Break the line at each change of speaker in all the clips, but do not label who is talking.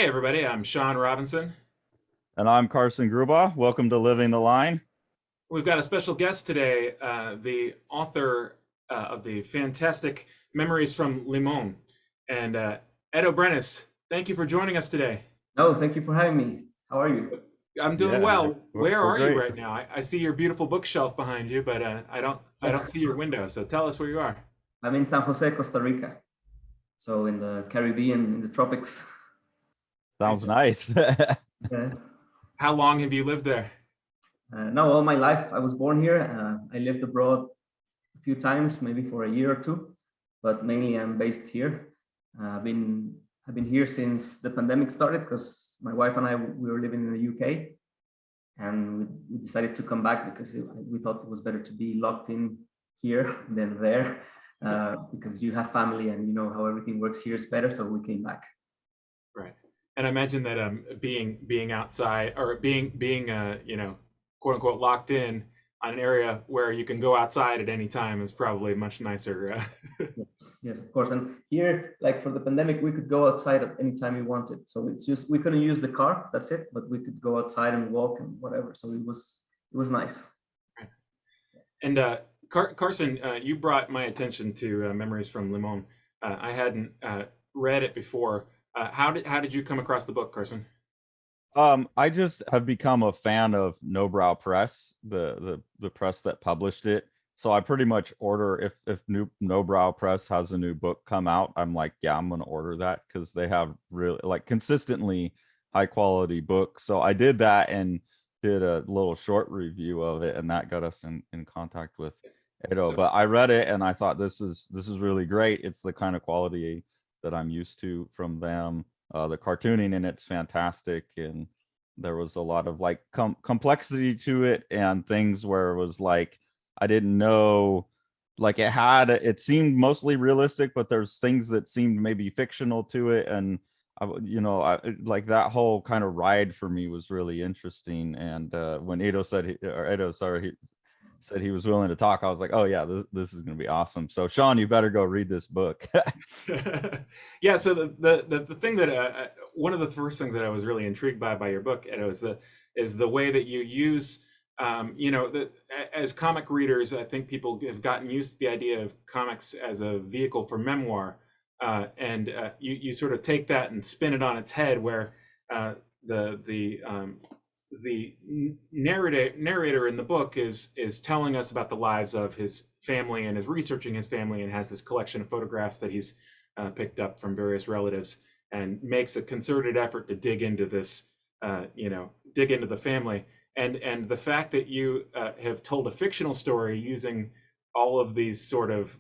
everybody, I'm Sean Robinson.
And I'm Carson Grubaugh. Welcome to Living the Line.
We've got a special guest today, the author of the fantastic Memories from Limón, and Edo Brenes. Thank you for joining us today.
No, thank you for having me. How are you?
I'm doing
Yeah,
well. Where
we're
are you
great.
right now? I see your beautiful bookshelf behind you, but I don't see your window. So tell us where you are.
I'm in San Jose, Costa Rica. So in the Caribbean, in the tropics.
Sounds nice.
Yeah.
How long have you lived there?
No, all my life I was born here. I lived abroad a few times, maybe for a year or two, but mainly I'm based here. I've been here since the pandemic started because my wife and I we were living in the UK, and we decided to come back because we thought it was better to be locked in here than there, because you have family and you know how everything works here is better. So we came back.
Right. And I imagine that being outside or being quote unquote locked in on an area where you can go outside at any time is probably much nicer.
Yes, of course. And here, like for the pandemic, we could go outside at any time we wanted. So it's just we couldn't use the car, that's it, but we could go outside and walk and whatever. So it was nice.
And Carson, you brought my attention to Memories from Limón. I hadn't read it before. How did you come across the book, Carson?
I just have become a fan of Nobrow Press, the press that published it. So I pretty much order if Nobrow Press has a new book come out, I'm like, yeah, I'm gonna order that because they have really like consistently high quality books. So I did that and did a little short review of it, and that got us in contact with Edo. But I read it and I thought this is really great. It's the kind of quality that I'm used to from them. The cartooning in it's fantastic, and there was a lot of like complexity to it and things where it was like I didn't know, like it seemed mostly realistic, but there's things that seemed maybe fictional to it, and I like that whole kind of ride for me was really interesting. And when Edo said said he was willing to talk, I was like, oh yeah, this is going to be awesome. So Sean, you better go read this book.
Yeah. So the thing that one of the first things that I was really intrigued by your book, and it was the way that you use, as comic readers, I think people have gotten used to the idea of comics as a vehicle for memoir, and you sort of take that and spin it on its head, where the narrator in the book is telling us about the lives of his family and is researching his family and has this collection of photographs that he's picked up from various relatives and makes a concerted effort to dig into this, dig into the family. And the fact that you have told a fictional story using all of these sort of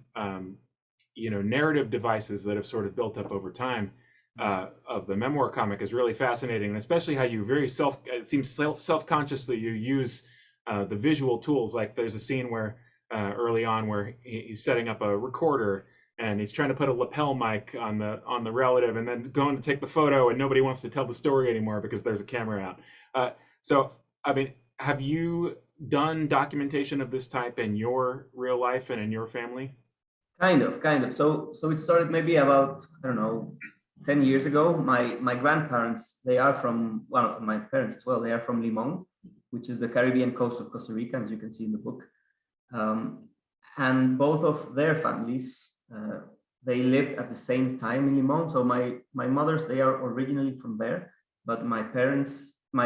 narrative devices that have sort of built up over time of the memoir comic is really fascinating, and especially how you it seems self-consciously you use the visual tools. Like there's a scene where early on where he's setting up a recorder and he's trying to put a lapel mic on the relative, and then going to take the photo, and nobody wants to tell the story anymore because there's a camera out. So I mean, have you done documentation of this type in your real life and in your family?
Kind of. So it started maybe about, I don't know, 10 years ago. My grandparents, they are from, well, my parents as well, they are from Limón, which is the Caribbean coast of Costa Rica, as you can see in the book. And both of their families, they lived at the same time in Limón. So my mother's, they are originally from there, but my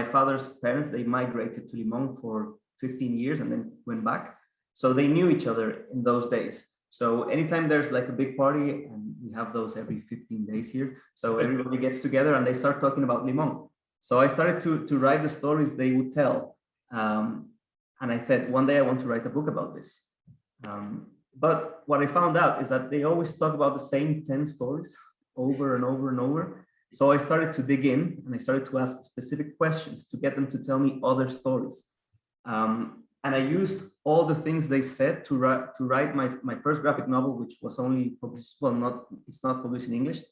father's parents, they migrated to Limón for 15 years and then went back. So they knew each other in those days. So anytime there's like a big party, and we have those every 15 days here, so everybody gets together and they start talking about Limón. So I started to write the stories they would tell. And I said, one day I want to write a book about this. But what I found out is that they always talk about the same 10 stories over and over and over. So I started to dig in and I started to ask specific questions to get them to tell me other stories. And I used all the things they said to write my first graphic novel, which was only published, well, it's not published in English,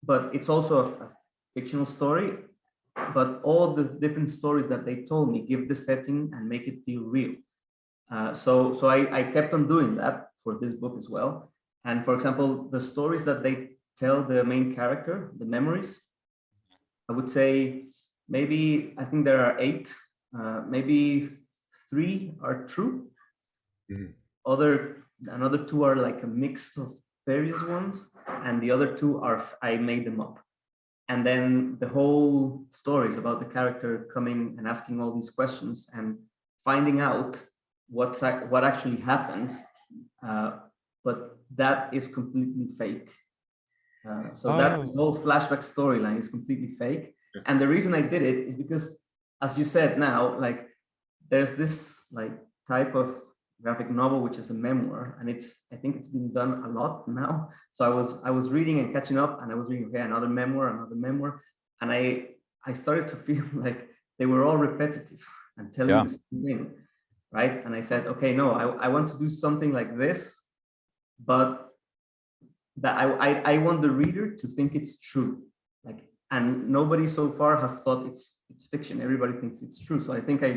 but it's also a fictional story. But all the different stories that they told me give the setting and make it feel real. So I kept on doing that for this book as well. And for example, the stories that they tell the main character, the memories. I would say I think there are 8, maybe 3 are true. Another 2 are like a mix of various ones, and the other 2 are I made them up. And then the whole story is about the character coming and asking all these questions and finding out what actually happened, but that is completely fake. So that whole flashback storyline is completely fake. And the reason I did it is because, as you said now, like there's this like type of graphic novel which is a memoir, and I think it's been done a lot now. So I was reading and catching up, and I was reading, okay, another memoir, and I started to feel like they were all repetitive and telling the same thing, right? And I said, okay, no, I want to do something like this, but that I want the reader to think it's true, like, and nobody so far has thought it's fiction. Everybody thinks it's true. So I think I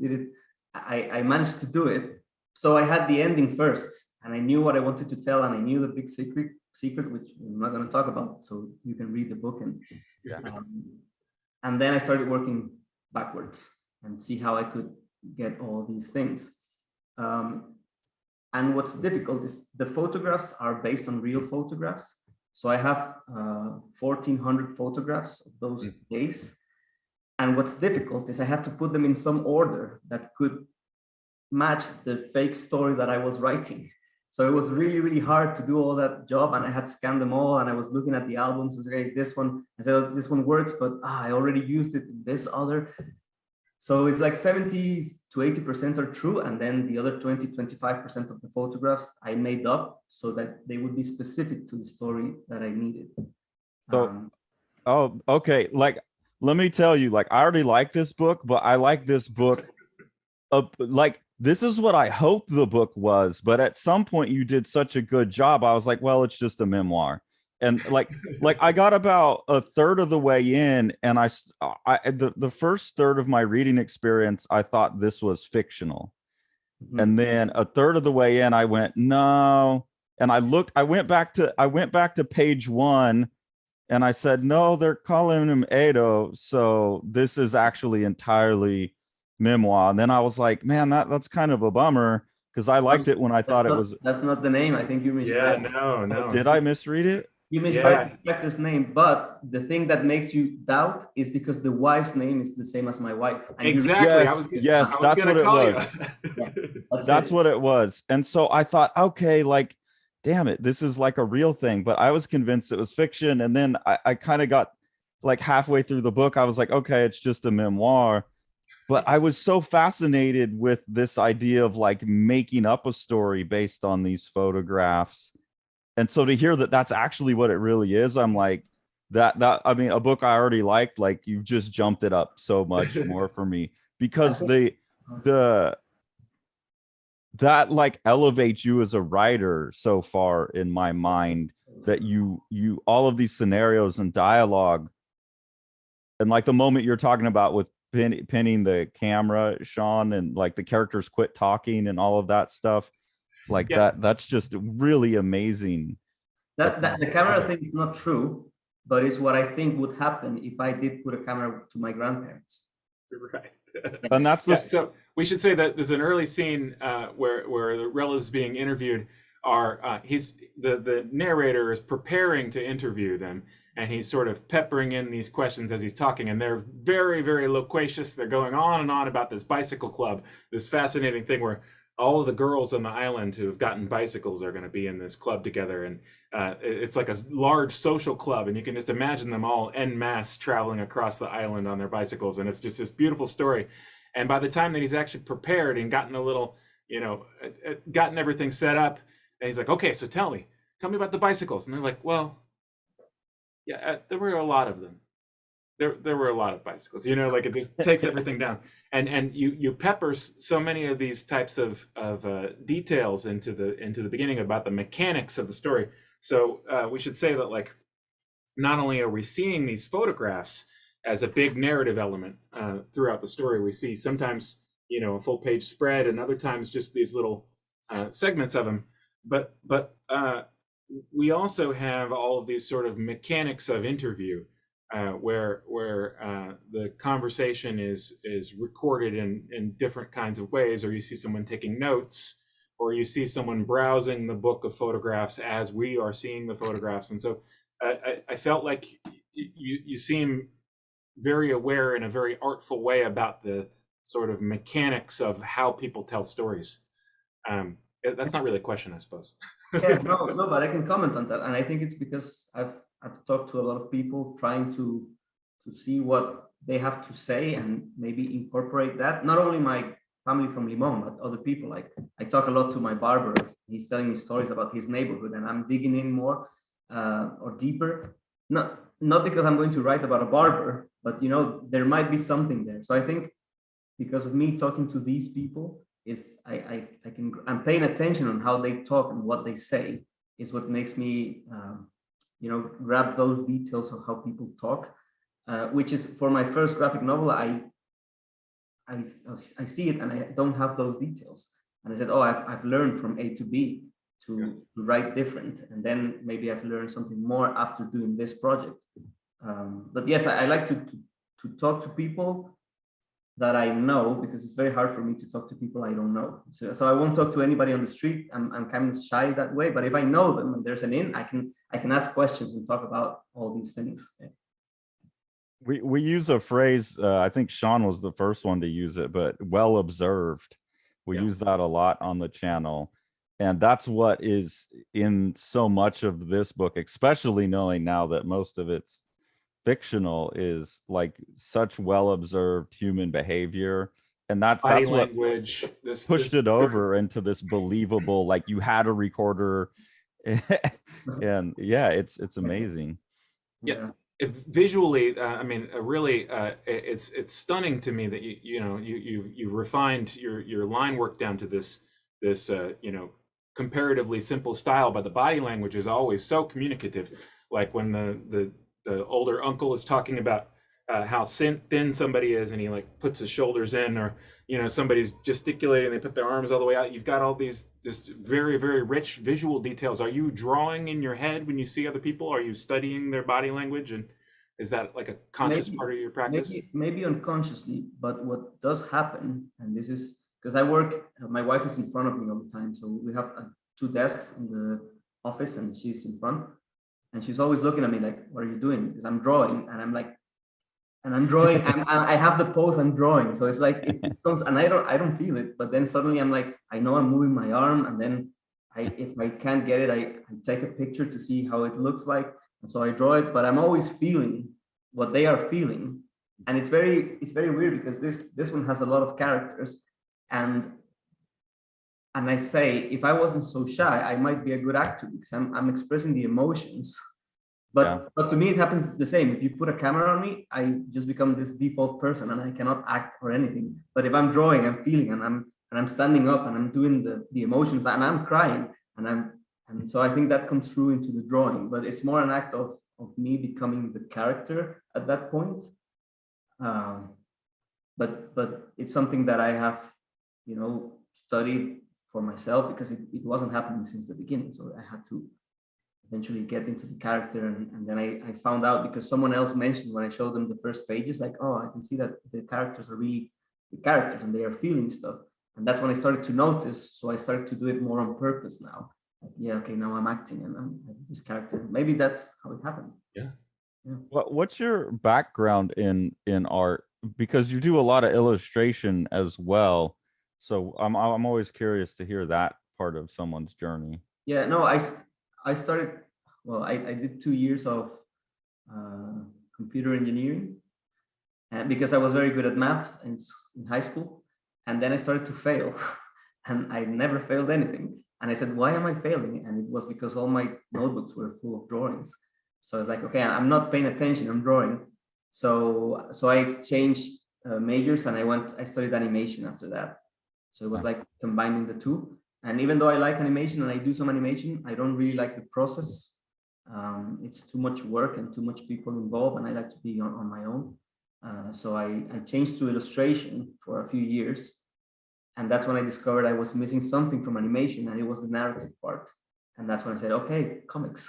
did it. I managed to do it. So I had the ending first, and I knew what I wanted to tell, and I knew the big secret, which I'm not going to talk about. So you can read the book, and then I started working backwards and see how I could get all these things. And what's difficult is the photographs are based on real photographs. So I have 1,400 photographs of those days. And what's difficult is I had to put them in some order that could match the fake stories that I was writing. So it was really, really hard to do all that job. And I had scanned them all, and I was looking at the albums. Okay, this one, I said, oh, this one works, but I already used it in this other. So it's like 70 to 80% are true. And then the other 20-25% of the photographs I made up so that they would be specific to the story that I needed.
So, okay. Like, let me tell you, like, I already like this book, but I like this book. Like, this is what I hoped the book was. But at some point you did such a good job. I was like, well, it's just a memoir. And like I got about a third of the way in, and the first third of my reading experience, I thought this was fictional. And then a third of the way in, I went, no. And I went back to page 1, and I said, no, they're calling him Edo, so this is actually entirely memoir. And then I was like, man, that's kind of a bummer, because I liked it when I thought it was.
That's not the name. I think you misread.
Yeah, no.
Did I misread it?
You misread the character's name, but the thing that makes you doubt is because the wife's name is the same as my wife. And
exactly.
Yes, that's what it was. That's what it was. And so I thought, okay, like, damn it, this is like a real thing. But I was convinced it was fiction. And then I kind of got like halfway through the book, I was like, okay, it's just a memoir. But I was so fascinated with this idea of like making up a story based on these photographs. And so to hear that that's actually what it really is, I'm like, I mean, a book I already liked, like, you've just jumped it up so much more for me, because that like elevates you as a writer so far in my mind, that you all of these scenarios and dialogue, and like the moment you're talking about with pinning the camera, Sean, and like the characters quit talking and all of that stuff. Like that's just really amazing.
That the camera thing is not true, but it's what I think would happen if I did put a camera to my grandparents.
Right.
And that's
so we should say that there's an early scene where the relatives being interviewed are the narrator is preparing to interview them, and he's sort of peppering in these questions as he's talking, and they're very, very loquacious. They're going on and on about this bicycle club, this fascinating thing where all of the girls on the island who have gotten bicycles are going to be in this club together. And it's like a large social club, and you can just imagine them all en masse traveling across the island on their bicycles. And it's just this beautiful story. And by the time that he's actually prepared and gotten a little, gotten everything set up, and he's like, okay, so tell me about the bicycles. And they're like, well, yeah, there were a lot of them. There were a lot of bicycles, like it just takes everything down, and you pepper so many of these types of details into the beginning about the mechanics of the story. So we should say that, like, not only are we seeing these photographs as a big narrative element throughout the story, we see sometimes a full page spread, and other times just these little segments of them. But we also have all of these sort of mechanics of interview, where the conversation is recorded in different kinds of ways, or you see someone taking notes, or you see someone browsing the book of photographs as we are seeing the photographs. And so I felt like you seem very aware in a very artful way about the sort of mechanics of how people tell stories. That's not really a question, I suppose.
Yeah, no, but I can comment on that, and I think it's because I've talked to a lot of people trying to see what they have to say and maybe incorporate that. Not only my family from Limón, but other people. Like I talk a lot to my barber. He's telling me stories about his neighborhood, and I'm digging in more or deeper. Not because I'm going to write about a barber, but there might be something there. So I think because of me talking to these people, I'm paying attention on how they talk and what they say is what makes me grab those details of how people talk, which is for my first graphic novel. I see it and I don't have those details, and I said, oh, I've learned from A to B to write different, and then maybe I've learned something more after doing this project. But yes, I like to talk to people that I know, because it's very hard for me to talk to people I don't know. So I won't talk to anybody on the street. I'm kind of shy that way, but if I know them and there's an in, I can ask questions and talk about all these things.
We use a phrase, I think Sean was the first one to use it, but well observed. We use that a lot on the channel. And that's what is in so much of this book, especially knowing now that most of it's fictional, is like such well observed human behavior. And that's what
language
pushed it over into this believable, like you had a recorder. And yeah, it's amazing.
Yeah. Visually, I mean, really, it's stunning to me that you refined your line work down to this comparatively simple style, but the body language is always so communicative. Like when the older uncle is talking about how thin somebody is, and he like puts his shoulders in, or somebody's gesticulating, they put their arms all the way out. You've got all these just very, very rich visual details. Are you drawing in your head when you see other people? Are you studying their body language, and is that like a conscious part of your practice?
Maybe unconsciously, but what does happen, and this is because I work, my wife is in front of me all the time, so we have 2 desks in the office, and she's in front, and she's always looking at me like, what are you doing? Because I'm drawing, and I'm like, and I'm drawing, and I have the pose I'm drawing. So it's like it comes, and I don't feel it, but then suddenly I'm like, I know I'm moving my arm, and then if I can't get it, I take a picture to see how it looks like, and so I draw it. But I'm always feeling what they are feeling, and it's very weird because this one has a lot of characters, and I say, if I wasn't so shy, I might be a good actor because I'm expressing the emotions. But to me, it happens the same. If you put a camera on me, I just become this default person, and I cannot act or anything. But if I'm drawing, I'm feeling, and I'm standing up, and I'm doing the emotions, and I'm crying, and so I think that comes through into the drawing. But it's more an act of me becoming the character at that point. But it's something that I have, studied for myself, because it wasn't happening since the beginning. So I had to eventually get into the character, and then I found out because someone else mentioned when I showed them the first pages, like, oh, I can see that the characters are really the characters and they are feeling stuff. And that's when I started to notice. So I started to do it more on purpose now. Like, yeah, okay, now I'm acting and I'm this character. Maybe that's how it happened.
Yeah.
What's your background in art? Because you do a lot of illustration as well. So I'm always curious to hear that part of someone's journey.
Yeah, no, I started, well, I did 2 years of computer engineering because I was very good at math in high school. And then I started to fail and I never failed anything. And I said, why am I failing? And it was because all my notebooks were full of drawings. So I was like, okay, I'm not paying attention, I'm drawing. So I changed majors and I studied animation after that. So it was like combining the two. And even though I like animation and I do some animation, I don't really like the process. It's too much work and too much people involved, and I like to be on my own. So I changed to illustration for a few years. And that's when I discovered I was missing something from animation, and it was the narrative part. And that's when I said, okay, comics.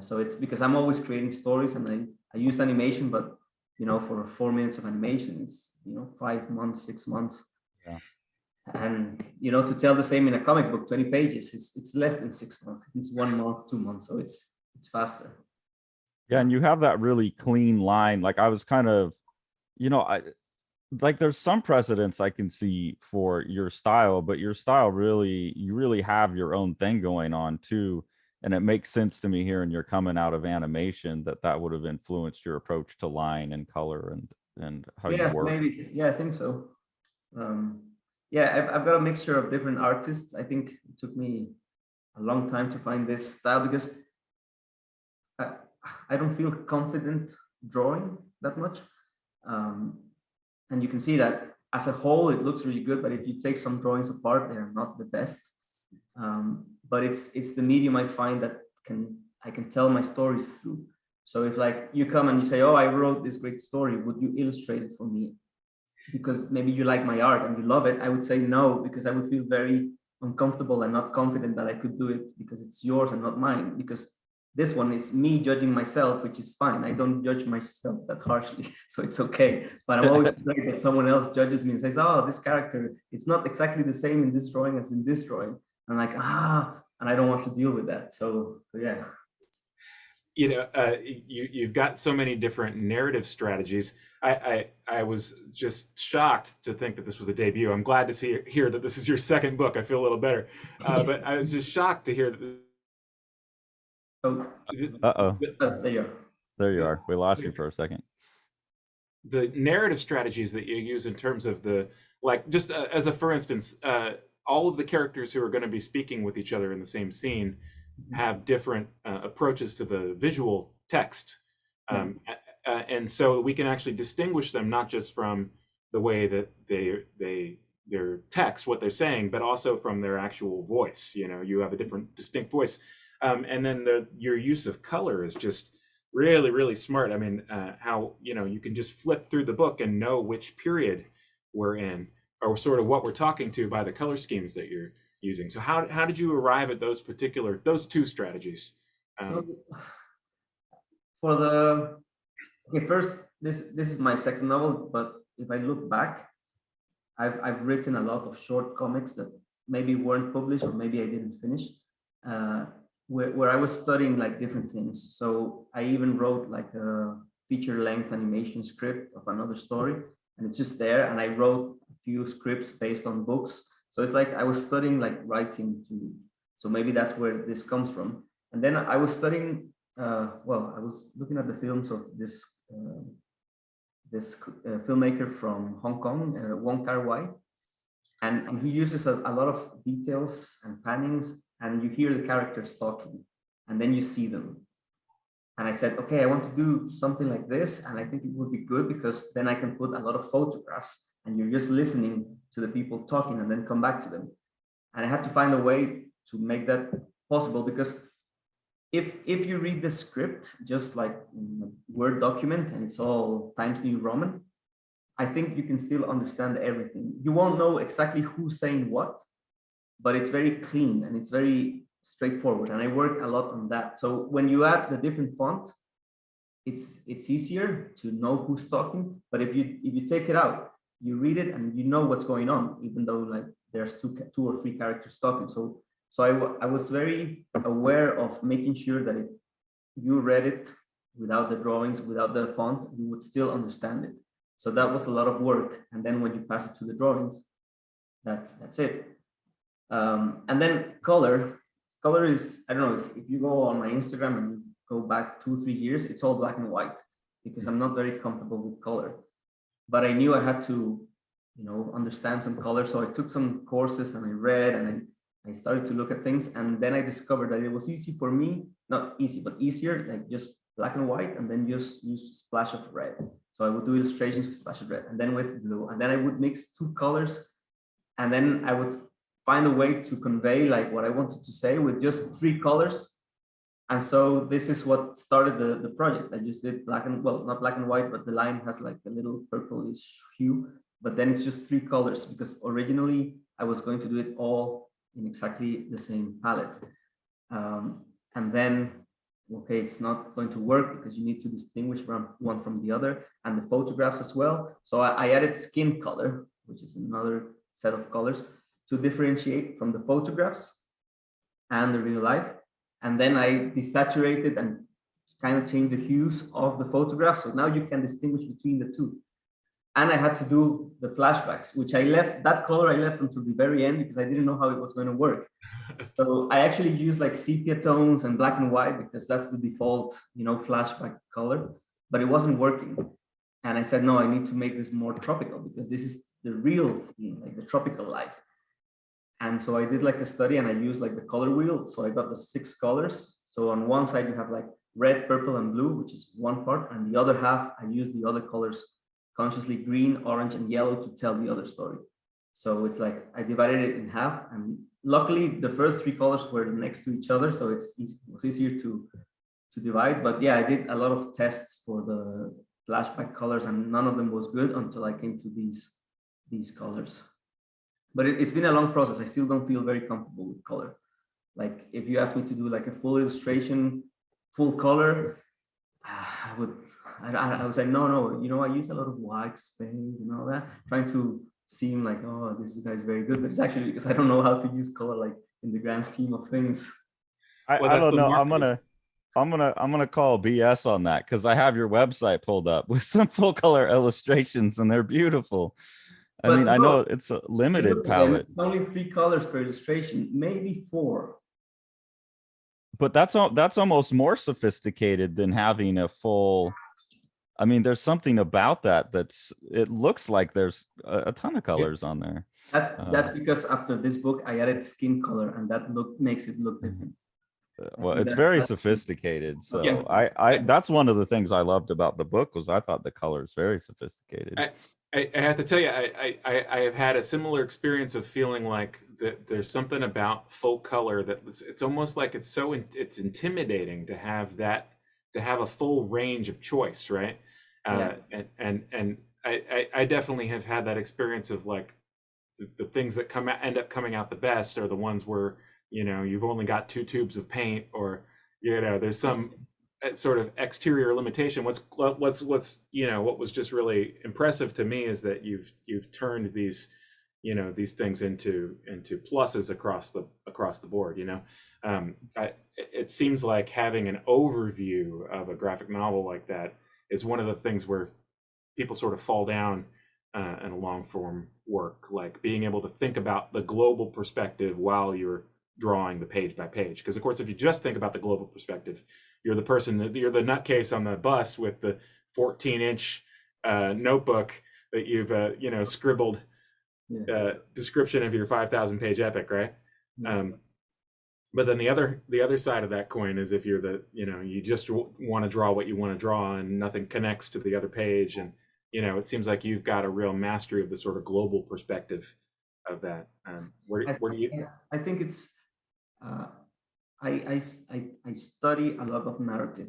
So it's because I'm always creating stories, and I used animation, but for 4 minutes of animation, it's 5 months, 6 months.
Yeah.
And to tell the same in a comic book, 20 pages, it's less than 6 months. It's 1 month, 2 months, so it's faster.
Yeah, and you have that really clean line. Like I was kind of, I like there's some precedents I can see for your style, but your style you really have your own thing going on too. And it makes sense to me hearing you're coming out of animation that would have influenced your approach to line and color and how you work.
Maybe. Yeah, I think so. Yeah, I've got a mixture of different artists. I think it took me a long time to find this style because I don't feel confident drawing that much. And you can see that as a whole, it looks really good, but if you take some drawings apart, they're not the best. But it's the medium I find that I can tell my stories through. So if like you come and you say, oh, I wrote this great story, would you illustrate it for me? Because maybe you like my art and you love it. I would say no, because I would feel very uncomfortable and not confident that I could do it because it's yours and not mine. Because this one is me judging myself, which is fine. I don't judge myself that harshly, so it's okay. But I'm always afraid that someone else judges me and says, oh, this character, it's not exactly the same in this drawing as in this drawing. And like, and I don't want to deal with that. So yeah.
You've got so many different narrative strategies. I was just shocked to think that this was a debut. I'm glad to hear that this is your second book. I feel a little better, but I was just shocked to hear that.
There you are. We lost you for a second.
The narrative strategies that you use in terms of just as a for instance, all of the characters who are going to be speaking with each other in the same scene have different approaches to the visual text, and so we can actually distinguish them not just from the way that their text, what they're saying, but also from their actual voice. You have a different distinct voice, and then your use of color is just really, really smart. I mean, how you can just flip through the book and know which period we're in, or sort of what we're talking to by the color schemes that you're using. So how did you arrive at those two strategies?
First, this is my second novel, but if I look back, I've written a lot of short comics that maybe weren't published or maybe I didn't finish, where I was studying like different things. So I even wrote like a feature-length animation script of another story, and it's just there. And I wrote a few scripts based on books. So it's like I was studying like writing too. So maybe that's where this comes from. And then I was studying, I was looking at the films of this filmmaker from Hong Kong, Wong Kar-wai. And he uses a lot of details and pannings, and you hear the characters talking, and then you see them. And I said, okay, I want to do something like this, and I think it would be good because then I can put a lot of photographs, and you're just listening to the people talking and then come back to them. And I had to find a way to make that possible, because if you read the script just like in a Word document and it's all Times New Roman, I think you can still understand everything. You won't know exactly who's saying what, but it's very clean and it's very straightforward. And I work a lot on that. So when you add the different font, it's easier to know who's talking. But if you take it out, you read it and you know what's going on, even though like there's two or three characters talking. So I was very aware of making sure that if you read it without the drawings, without the font, you would still understand it. So that was a lot of work. And then when you pass it to the drawings, that's it. And then color is, I don't know, if you go on my Instagram and go back 2-3 years, it's all black and white because I'm not very comfortable with color. But I knew I had to, understand some color. So I took some courses and I read and I started to look at things. And then I discovered that it was easy for me, not easy, but easier, like just black and white, and then just use a splash of red. So I would do illustrations with splash of red and then with blue. And then I would mix two colors. And then I would find a way to convey like what I wanted to say with just 3 colors. And so this is what started the project. I just did not black and white, but the line has like a little purplish hue, but then it's just 3 colors because originally I was going to do it all in exactly the same palette. And then, okay, it's not going to work because you need to distinguish one from the other, and the photographs as well. So I added skin color, which is another set of colors, to differentiate from the photographs and the real life. And then I desaturated and kind of changed the hues of the photographs. So now you can distinguish between the two. And I had to do the flashbacks, which I left, that color I left until the very end because I didn't know how it was going to work. So I actually used like sepia tones and black and white because that's the default, flashback color, but it wasn't working. And I said, no, I need to make this more tropical because this is the real thing, like the tropical life. And so I did like a study and I used like the color wheel. So I got the 6 colors. So on one side you have like red, purple, and blue, which is one part. And the other half, I used the other colors consciously, green, orange, and yellow, to tell the other story. So it's like I divided it in half. And luckily the first 3 colors were next to each other. So it was easier to divide. But yeah, I did a lot of tests for the flashback colors and none of them was good until I came to these colors. But it's been a long process. I still don't feel very comfortable with color. Like if you ask me to do like a full illustration, full color, I would say, no, I use a lot of white space and all that, trying to seem like, oh, this guy's very good. But it's actually because I don't know how to use color, like in the grand scheme of things.
I don't know. I'm gonna call BS on that because I have your website pulled up with some full color illustrations and they're beautiful. I mean, I know it's a limited palette.
It's only 3 colors per illustration, maybe 4.
But that's almost more sophisticated than having a full. I mean, there's something about that it looks like there's a ton of colors on there.
That's because after this book, I added skin color, and that makes it look different.
Well, it's very sophisticated. So yeah. I that's one of the things I loved about the book was I thought the colors very sophisticated.
I have to tell you, I have had a similar experience of feeling like there's something about full color that it's almost like it's intimidating to have a full range of choice, right? And I definitely have had that experience of like the things that end up coming out the best are the ones where you've only got 2 tubes of paint, or there's some sort of exterior limitation. What's what was just really impressive to me is that you've turned these these things into pluses across the board. It seems like having an overview of a graphic novel like that is one of the things where people sort of fall down in a long form work, like being able to think about the global perspective while you're drawing the page by page. Because of course, if you just think about the global perspective, you're the nutcase on the bus with the 14-inch notebook that you've scribbled description of your 5,000-page epic, right? But then the other side of that coin is if you're you just want to draw what you want to draw and nothing connects to the other page, and it seems like you've got a real mastery of the sort of global perspective of that. Where do you?
I think it's. I study a lot of narrative.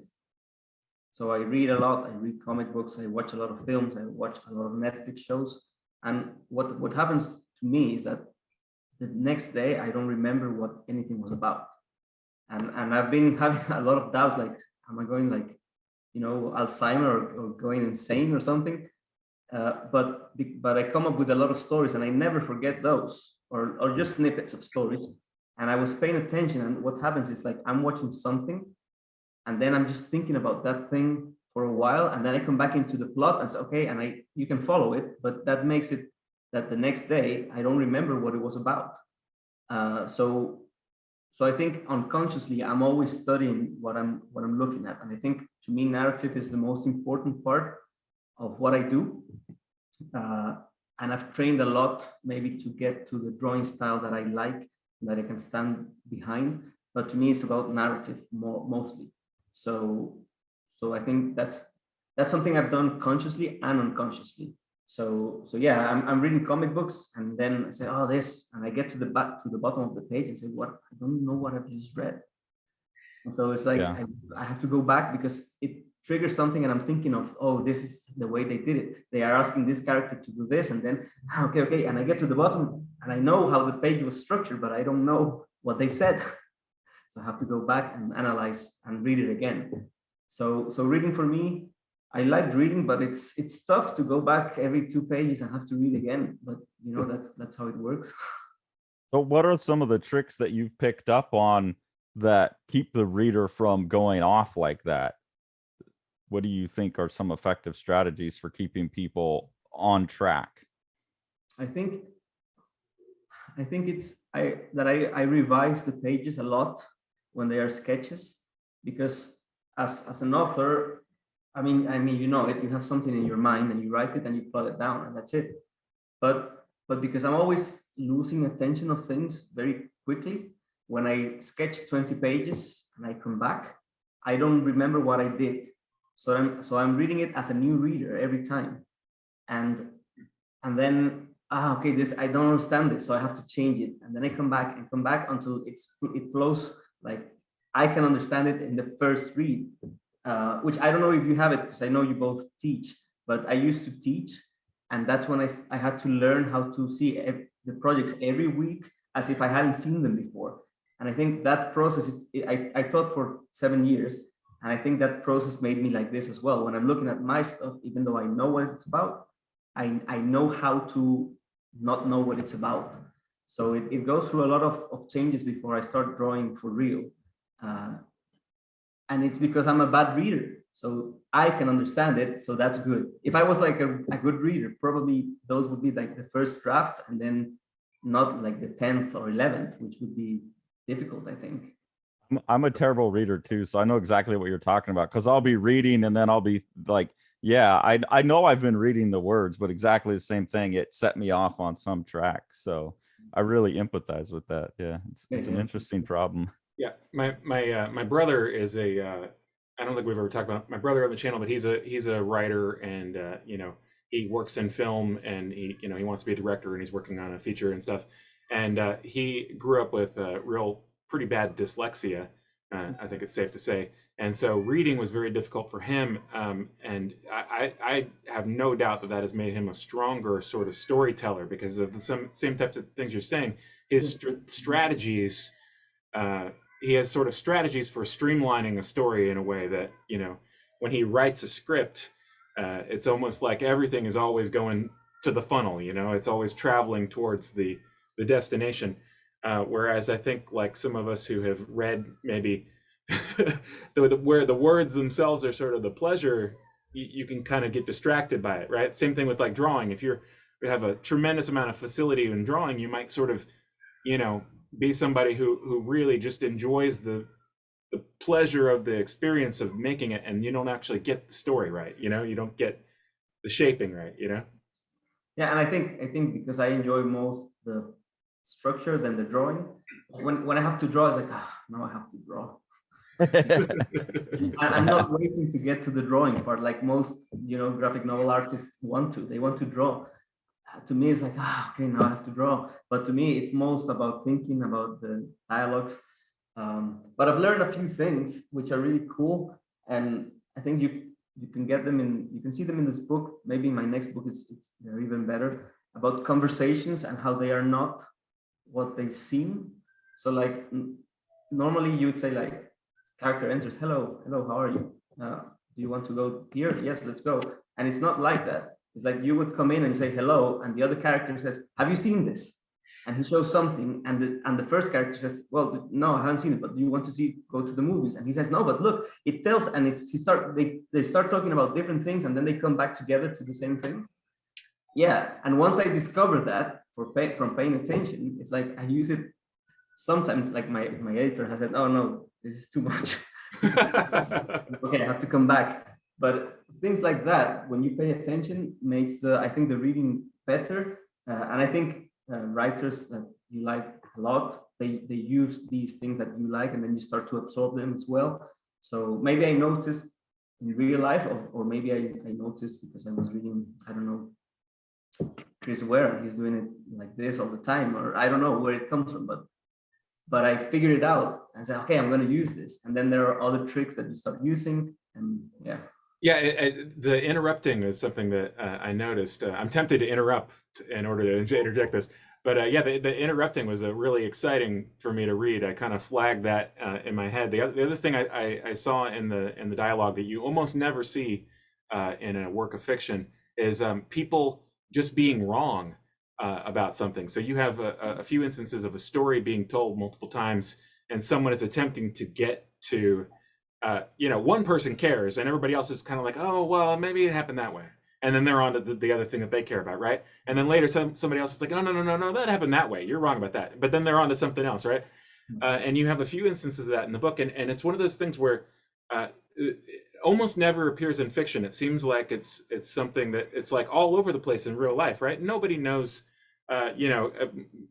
So I read a lot, I read comic books, I watch a lot of films, I watch a lot of Netflix shows. And what happens to me is that the next day, I don't remember what anything was about. And I've been having a lot of doubts, like, am I going like, Alzheimer or going insane or something? But I come up with a lot of stories and I never forget those or just snippets of stories. And I was paying attention, and what happens is like I'm watching something and then I'm just thinking about that thing for a while, and then I come back into the plot and say, okay, and you can follow it, but that makes it that the next day I don't remember what it was about. So I think unconsciously I'm always studying what I'm looking at, and I think to me narrative is the most important part of what I do. And I've trained a lot maybe to get to the drawing style that I like, that I can stand behind, but to me it's about narrative mostly. So I think that's something I've done consciously and unconsciously. So yeah, I'm reading comic books and then I say, oh, this, and I get to the bottom of the page and say, what? I don't know what I've just read. And so it's like I have to go back because it triggers something, and I'm thinking of, oh, this is the way they did it. They are asking this character to do this, and then okay, and I get to the bottom and I know how the page was structured, but I don't know what they said. So I have to go back and analyze and read it again. So reading for me, I liked reading, but it's tough to go back every 2 pages and have to read again. But that's how it works.
So what are some of the tricks that you've picked up on that keep the reader from going off like that? What do you think are some effective strategies for keeping people on track?
I think it's I revise the pages a lot when they are sketches, because as an author, I mean you have something in your mind and you write it and you plot it down and that's it. But because I'm always losing attention of things very quickly, when I sketch 20 pages and I come back, I don't remember what I did. So I'm reading it as a new reader every time, and then okay, this I don't understand this, so I have to change it, and then I come back until it flows like I can understand it in the first read. Which I don't know if you have it, because I know you both teach, but I used to teach, and that's when I had to learn how to see the projects every week as if I hadn't seen them before. And I think that process, I taught for 7 years, and I think that process made me like this as well. When I'm looking at my stuff, even though I know what it's about, I know how to not know what it's about. So it goes through a lot of changes before I start drawing for real. And it's because I'm a bad reader, so I can understand it, so that's good. If I was like a good reader, probably those would be like the first drafts, and then not like the 10th or 11th, which would be difficult, I think.
I'm a terrible reader too, so I know exactly what you're talking about, because I'll be reading and then I'll be like, yeah, I know I've been reading the words, but exactly the same thing. It set me off on some track. So I really empathize with that. Yeah, it's an interesting problem.
Yeah, my brother is a I don't think we've ever talked about my brother on the channel, but he's a writer, and he works in film, and he wants to be a director, and he's working on a feature and stuff. And he grew up with pretty bad dyslexia, I think it's safe to say. And so reading was very difficult for him, and I have no doubt that has made him a stronger sort of storyteller, because of the same types of things you're saying. His strategies. He has sort of strategies for streamlining a story in a way that, when he writes a script, it's almost like everything is always going to the funnel, it's always traveling towards the destination. Whereas I think like some of us who have read maybe where the words themselves are sort of the pleasure, you can kind of get distracted by it, right? Same thing with like drawing. If you have a tremendous amount of facility in drawing, you might sort of, be somebody who really just enjoys the pleasure of the experience of making it, and you don't actually get the story right, you don't get the shaping right,
Yeah, and I think because I enjoy most the structure than the drawing. When I have to draw, it's like, now I have to draw. I'm not waiting to get to the drawing part like most graphic novel artists they want to draw. To me, it's like, okay, now I have to draw. But to me, it's most about thinking about the dialogues. But I've learned a few things which are really cool, and I think you can get them you can see them in this book. Maybe in my next book, they're even better, about conversations and how they are not what they seem. So like normally you would say like, character enters, hello, how are you? Do you want to go here? Yes, let's go. And it's not like that. It's like you would come in and say hello, and the other character says, have you seen this? And he shows something, and the first character says, well, no, I haven't seen it, but do you want to go to the movies? And he says, no, but look, it tells, and they start talking about different things, and then they come back together to the same thing. Yeah, and once I discovered that from paying attention, it's like I use it sometimes. Like my editor has said, oh no, this is too much. Okay, I have to come back. But things like that, when you pay attention, makes I think the reading better. And I think writers that you like a lot, they use these things that you like, and then you start to absorb them as well. So maybe I noticed in real life, or maybe I noticed because I was reading, I don't know, Chris Ware, he's doing it like this all the time, or I don't know where it comes from, but I figured it out and said, okay, I'm going to use this. And then there are other tricks that you start using, and yeah.
Yeah, the interrupting is something that I noticed. I'm tempted to interrupt in order to interject this, But yeah, the interrupting was a really exciting for me to read. I kind of flagged that in my head. The other thing I saw in the dialogue that you almost never see in a work of fiction is people just being wrong about something. So you have a few instances of a story being told multiple times, and someone is attempting to get to, one person cares, and everybody else is kind of like, oh, well, maybe it happened that way. And then they're on to the other thing that they care about, right? And then later somebody else is like, oh, no, that happened that way. You're wrong about that. But then they're on to something else, right? And you have a few instances of that in the book. And it's one of those things where it almost never appears in fiction. It seems like it's something that it's like all over the place in real life, right? Nobody knows,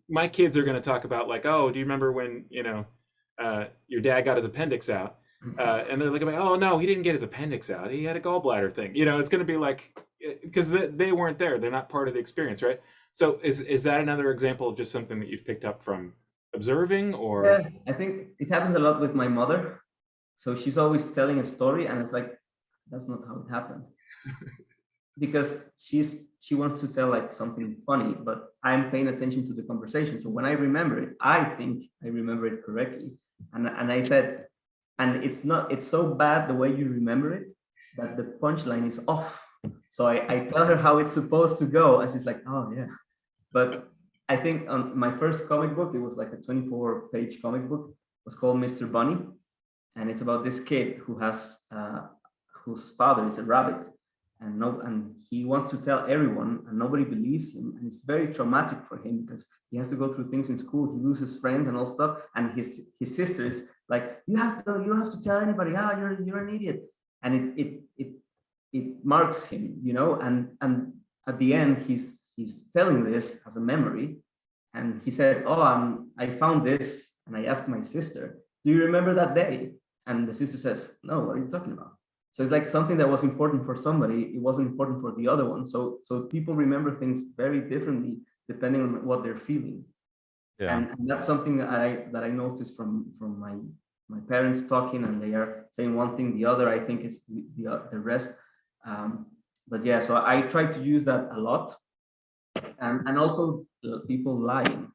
my kids are going to talk about like, oh, do you remember when, your dad got his appendix out? And they're like, oh, no, he didn't get his appendix out. He had a gallbladder thing. It's going to be like, because they weren't there. They're not part of the experience, right? So is that another example of just something that you've picked up from observing, or?
Yeah, I think it happens a lot with my mother. So she's always telling a story, and it's like, that's not how it happened. Because she wants to tell like something funny, but I'm paying attention to the conversation. So when I remember it, I think I remember it correctly. And I said, and it's so bad the way you remember it that the punchline is off. So I tell her how it's supposed to go, and she's like, oh yeah. But I think on my first comic book, it was like a 24-page comic book. It was called Mr. Bunny, and it's about this kid who has whose father is a rabbit, and he wants to tell everyone, and nobody believes him, and it's very traumatic for him because he has to go through things in school. He loses friends and all stuff, and his sister is like, you don't have to tell anybody. You're an idiot, and it marks him, and at the end he's telling this as a memory, and he said, oh, I found this, and I asked my sister, do you remember that day? And the sister says, no, what are you talking about? So it's like something that was important for somebody, it wasn't important for the other one. So people remember things very differently depending on what they're feeling.
Yeah.
And that's something that I noticed from my parents talking, and they are saying one thing, the other, I think it's the rest. But yeah, so I try to use that a lot, and also people lying,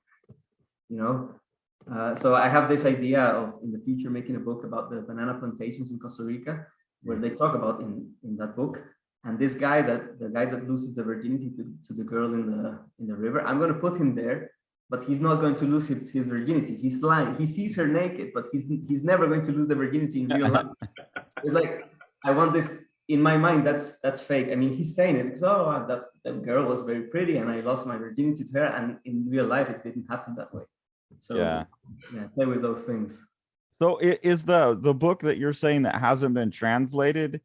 so I have this idea of in the future making a book about the banana plantations in Costa Rica, where they talk about in that book, and the guy that loses the virginity to the girl in the river, I'm going to put him there, but he's not going to lose his virginity. He's lying. He sees her naked, but he's never going to lose the virginity in real life. So it's like, I want this in my mind. That's fake. I mean, he's saying it because, oh, that girl was very pretty and I lost my virginity to her, and in real life it didn't happen that way. So yeah, play with those things.
So is the book that you're saying that hasn't been translated,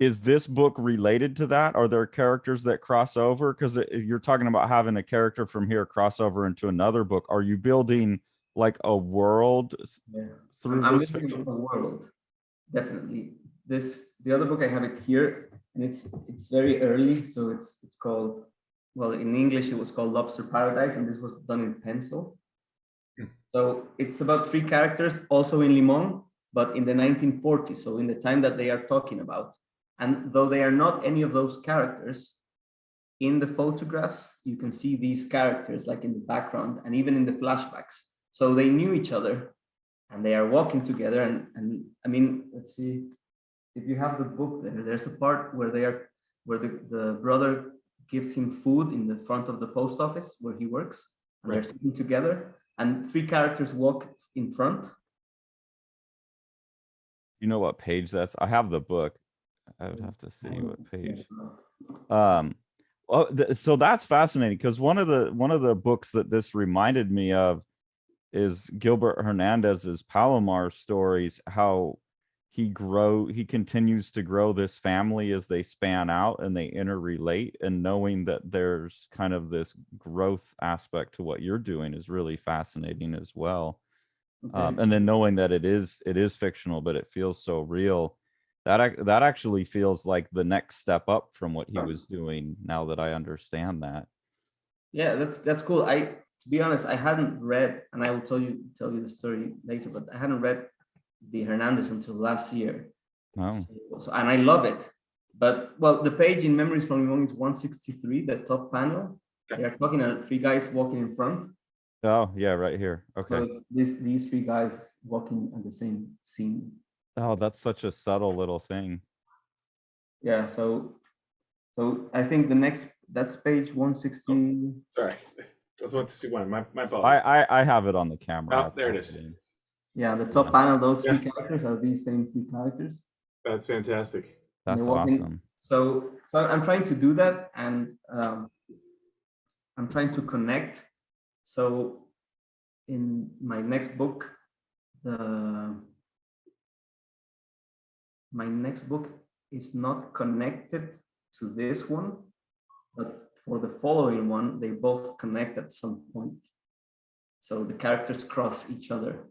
is this book related to that? Are there characters that cross over? Because you're talking about having a character from here cross over into another book. Are you building like a world through this fiction?
A world, definitely. The other book, I have it here, and it's very early, so it's called, well, in English it was called Lobster Paradise, and this was done in pencil. So it's about 3 characters, also in Limón, but in the 1940s, so in the time that they are talking about. And though they are not any of those characters, in the photographs, you can see these characters like in the background and even in the flashbacks. So they knew each other, and they are walking together. And I mean, let's see, if you have the book there's a part where the brother gives him food in the front of the post office where he works, and they're sitting together, and 3 characters walk in front.
You know what page that's? I have the book. I would have to see what page. So that's fascinating, because one of the books that this reminded me of is Gilbert Hernandez's Palomar stories, how he continues to grow this family as they span out and they interrelate, and knowing that there's kind of this growth aspect to what you're doing is really fascinating as well. Okay. And then knowing that it is fictional, but it feels so real. That actually feels like the next step up from what he was doing, now that I understand that. Yeah,
that's cool. To be honest, I hadn't read, and I will tell you the story later, but I hadn't read the Hernandez until last year.
Oh.
So, and I love it. But well, the page in Memories from Limón is 163, the top panel. they are talking, three guys walking in front.
Oh, yeah, right here.
So
Okay.
it's these three guys walking at the same scene.
Oh, that's such a subtle little thing.
Yeah, so I think that's page 160.
Sorry, that's 161. My apologies.
I have it on the camera.
Oh, there it is.
Yeah, the top panel, those three characters are these same three characters.
That's fantastic.
And
That's
they're walking.
awesome.
So I'm trying to do that, and I'm trying to connect. So in my next book, my next book is not connected to this one, but for the following one, they both connect at some point. So the characters cross each other.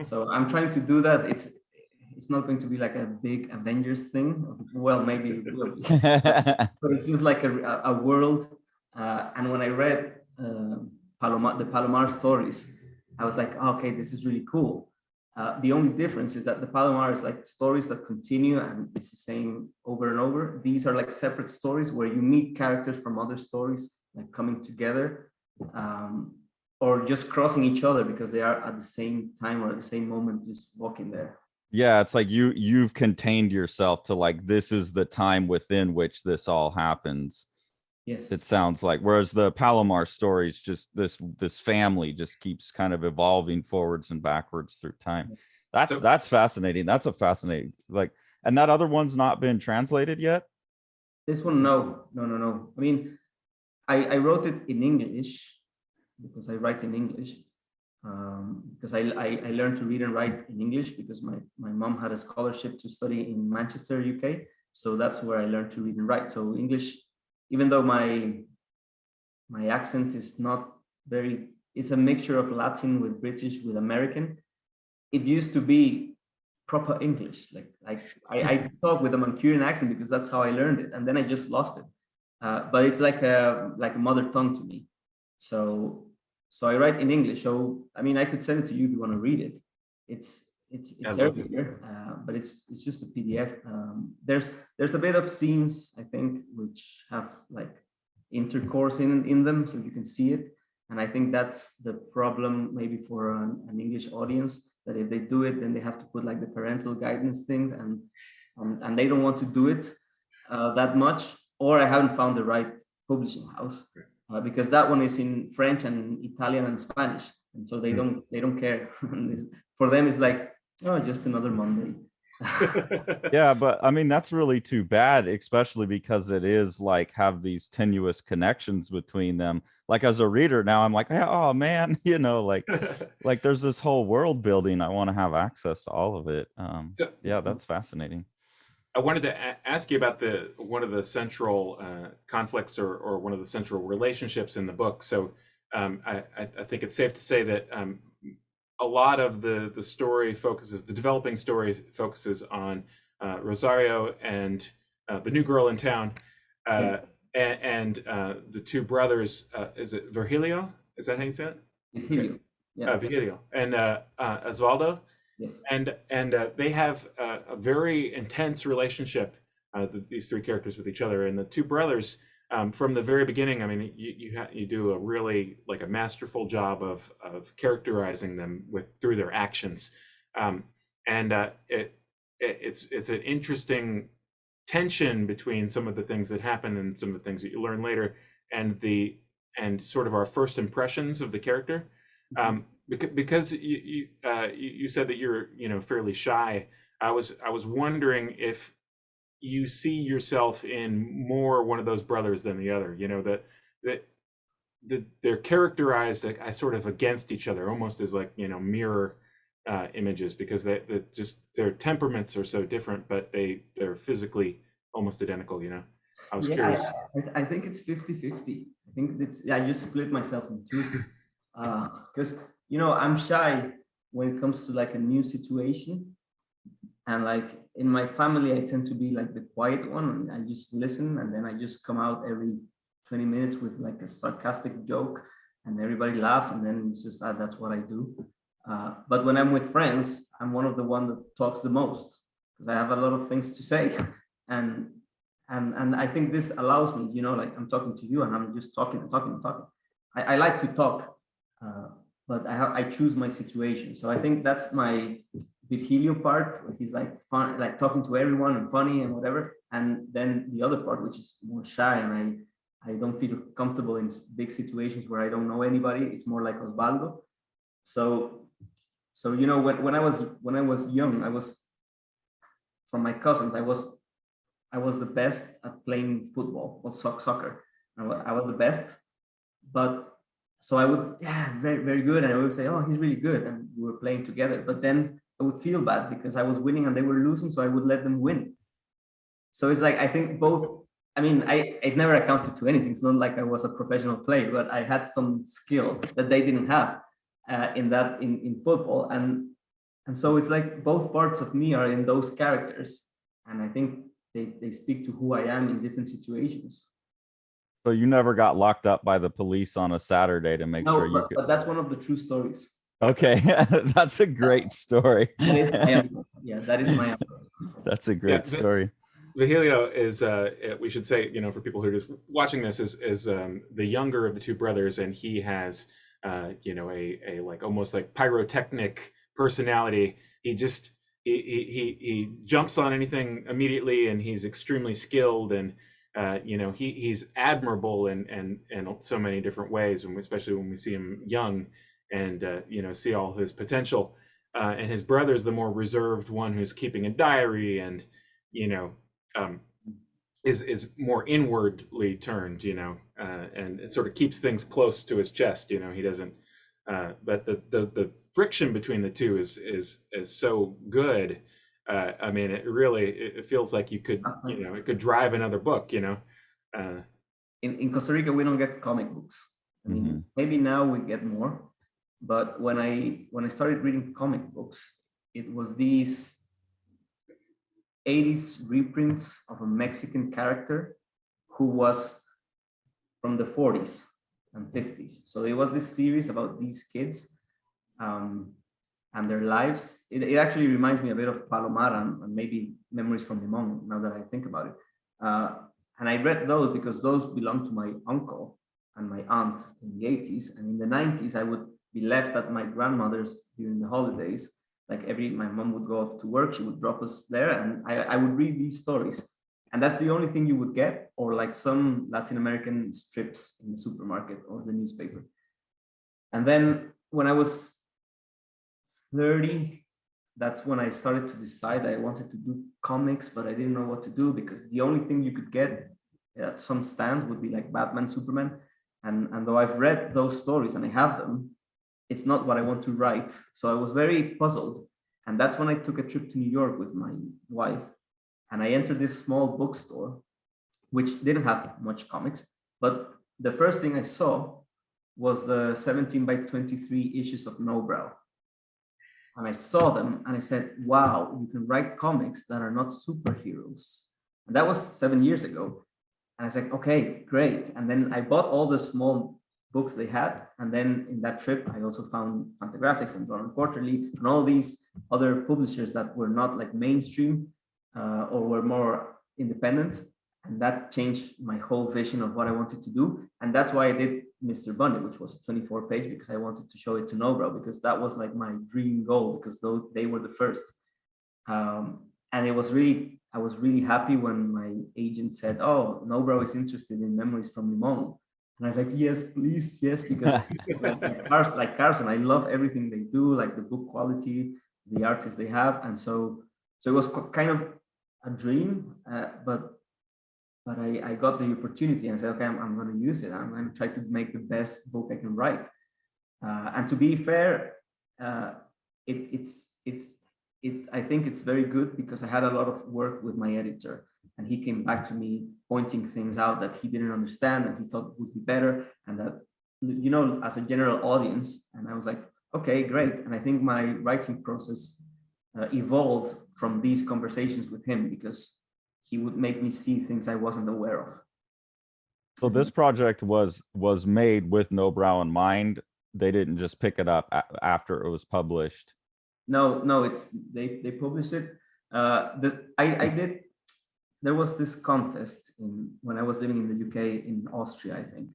So I'm trying to do that. It's not going to be like a big Avengers thing. Well, maybe it will be. But it's just like a world. And when I read the Palomar stories, I was like, okay, this is really cool. The only difference is that the Palomar is like stories that continue and it's the same over and over. These are like separate stories where you meet characters from other stories like coming together, or just crossing each other because they are at the same time or at the same moment just walking there.
Yeah, it's like you've contained yourself to like, this is the time within which this all happens.
Yes.
It sounds like, whereas the Palomar stories, just this family just keeps kind of evolving forwards and backwards through time. That's fascinating. That's a fascinating, like, and that other one's not been translated yet?
This one, no. I mean, I wrote it in English because I write in English. Because I learned to read and write in English because my mom had a scholarship to study in Manchester, UK. So that's where I learned to read and write. So English, even though my accent is not very, it's a mixture of Latin with British with American. It used to be proper English. Like I talk with a Mancunian accent because that's how I learned it, and then I just lost it. But it's like a mother tongue to me. So I write in English. So I mean, I could send it to you if you want to read it. It's everywhere, but it's just a PDF. There's a bit of scenes, I think, which have like intercourse in them, so you can see it. And I think that's the problem maybe for an English audience, that if they do it, then they have to put like the parental guidance things, and they don't want to do it that much. Or I haven't found the right publishing house. Because that one is in French and Italian and Spanish, and so they don't care. For them, it's like, oh, just another Monday.
Yeah, but I mean, that's really too bad, especially because it is like have these tenuous connections between them. Like as a reader now, I'm like, oh man, you know, like there's this whole world building. I want to have access to all of it. Yeah, that's fascinating.
I wanted to ask you about one of the central conflicts or one of the central relationships in the book. So I think it's safe to say that a lot of the developing story focuses on Rosario and the new girl in town, and the two brothers. Is it Virgilio? Is that how you say it?
Virgilio. Yeah.
Virgilio and Osvaldo.
Yes.
And they have a very intense relationship, these three characters with each other. And the two brothers, from the very beginning, I mean, you do a really like a masterful job of characterizing them through their actions, and it's an interesting tension between some of the things that happen and some of the things that you learn later, and sort of our first impressions of the character. Because you said that you're fairly shy. I was wondering if you see yourself in more one of those brothers than the other. You know, that they're characterized sort of against each other, almost as like mirror images, because their temperaments are so different, but they're physically almost identical. You know, I was curious.
I think it's 50-50. I think I just split myself in two. Because I'm shy when it comes to like a new situation, and like in my family I tend to be like the quiet one. I just listen, and then I just come out every 20 minutes with like a sarcastic joke, and everybody laughs, and then it's just that's what I do. But when I'm with friends, I'm one of the one that talks the most because I have a lot of things to say, and And I think this allows me, you know, like I'm talking to you and I'm just talking and talking and talking. I like to talk, but I choose my situation. So I think that's my Virgilio part, where he's like fun, like talking to everyone and funny and whatever. And then the other part, which is more shy, and I don't feel comfortable in big situations where I don't know anybody. It's more like Osvaldo. So you know, when I was young, I was, from my cousins, I was the best at playing football or soccer. I was the best, but so I would, yeah, very, very good. And I would say, oh, he's really good. And we were playing together. But then I would feel bad because I was winning and they were losing. So I would let them win. So it's like, I think both, I mean, I never accounted to anything. It's not like I was a professional player, but I had some skill that they didn't have in football. And so it's like both parts of me are in those characters. And I think they speak to who I am in different situations.
So you never got locked up by the police on a Saturday to make
No,
sure you could.
but that's one of the true stories.
Okay, that's a great story.
That is my uncle. Yeah, that is my uncle.
That's a great story.
Virgilio is, we should say, you know, for people who are just watching this, is the younger of the two brothers, and he has, you know, a like almost like pyrotechnic personality. He jumps on anything immediately, and he's extremely skilled, and you know, he's admirable in so many different ways, and especially when we see him young, and you know, see all his potential. And his brother's the more reserved one, who's keeping a diary, and you know, is more inwardly turned, you know, and it sort of keeps things close to his chest. You know, he doesn't. But the friction between the two is so good. I mean, it feels like you could, you know, it could drive another book, you know.
In Costa Rica, we don't get comic books. I mean, maybe now we get more, but when I started reading comic books, it was these 80s reprints of a Mexican character who was from the 40s and 50s. So it was this series about these kids and their lives. It actually reminds me a bit of Palomar and maybe Memories from Limón, now that I think about it. And I read those because those belonged to my uncle and my aunt in the 80s. And in the 90s, I would be left at my grandmother's during the holidays. Like my mom would go off to work, she would drop us there, and I would read these stories. And that's the only thing you would get, or like some Latin American strips in the supermarket or the newspaper. And then when I was 30, that's when I started to decide I wanted to do comics, but I didn't know what to do because the only thing you could get at some stands would be like Batman, Superman. And though I've read those stories and I have them, it's not what I want to write. So I was very puzzled. And that's when I took a trip to New York with my wife. And I entered this small bookstore, which didn't have much comics. But the first thing I saw was the 17 by 23 issues of Nobrow. And I saw them and I said, wow, you can write comics that are not superheroes. And that was 7 years ago. And I said, okay, great. And then I bought all the small books they had. And then in that trip, I also found Fantagraphics and Dorn Quarterly and all these other publishers that were not like mainstream or were more independent. And that changed my whole vision of what I wanted to do. And that's why I did Mr. Bunny, which was a 24-page, because I wanted to show it to Nobrow, because that was like my dream goal, because they were the first. And it was really, I was really happy when my agent said, oh, Nobrow is interested in Memories from Limón. And I was like, yes, please, yes, because like Carson, I love everything they do, like the book quality, the artists they have. And so it was kind of a dream, but I got the opportunity and said, okay, I'm going to use it. I'm going to try to make the best book I can write. And to be fair, I think it's very good because I had a lot of work with my editor, and he came back to me pointing things out that he didn't understand and he thought would be better, and that, you know, as a general audience. And I was like, okay, great. And I think my writing process evolved from these conversations with him, because he would make me see things I wasn't aware of.
So this project was made with Nobrow in mind. They didn't just pick it up after it was published.
No, it's they published it. The there was this contest when I was living in the UK, in Austria, I think,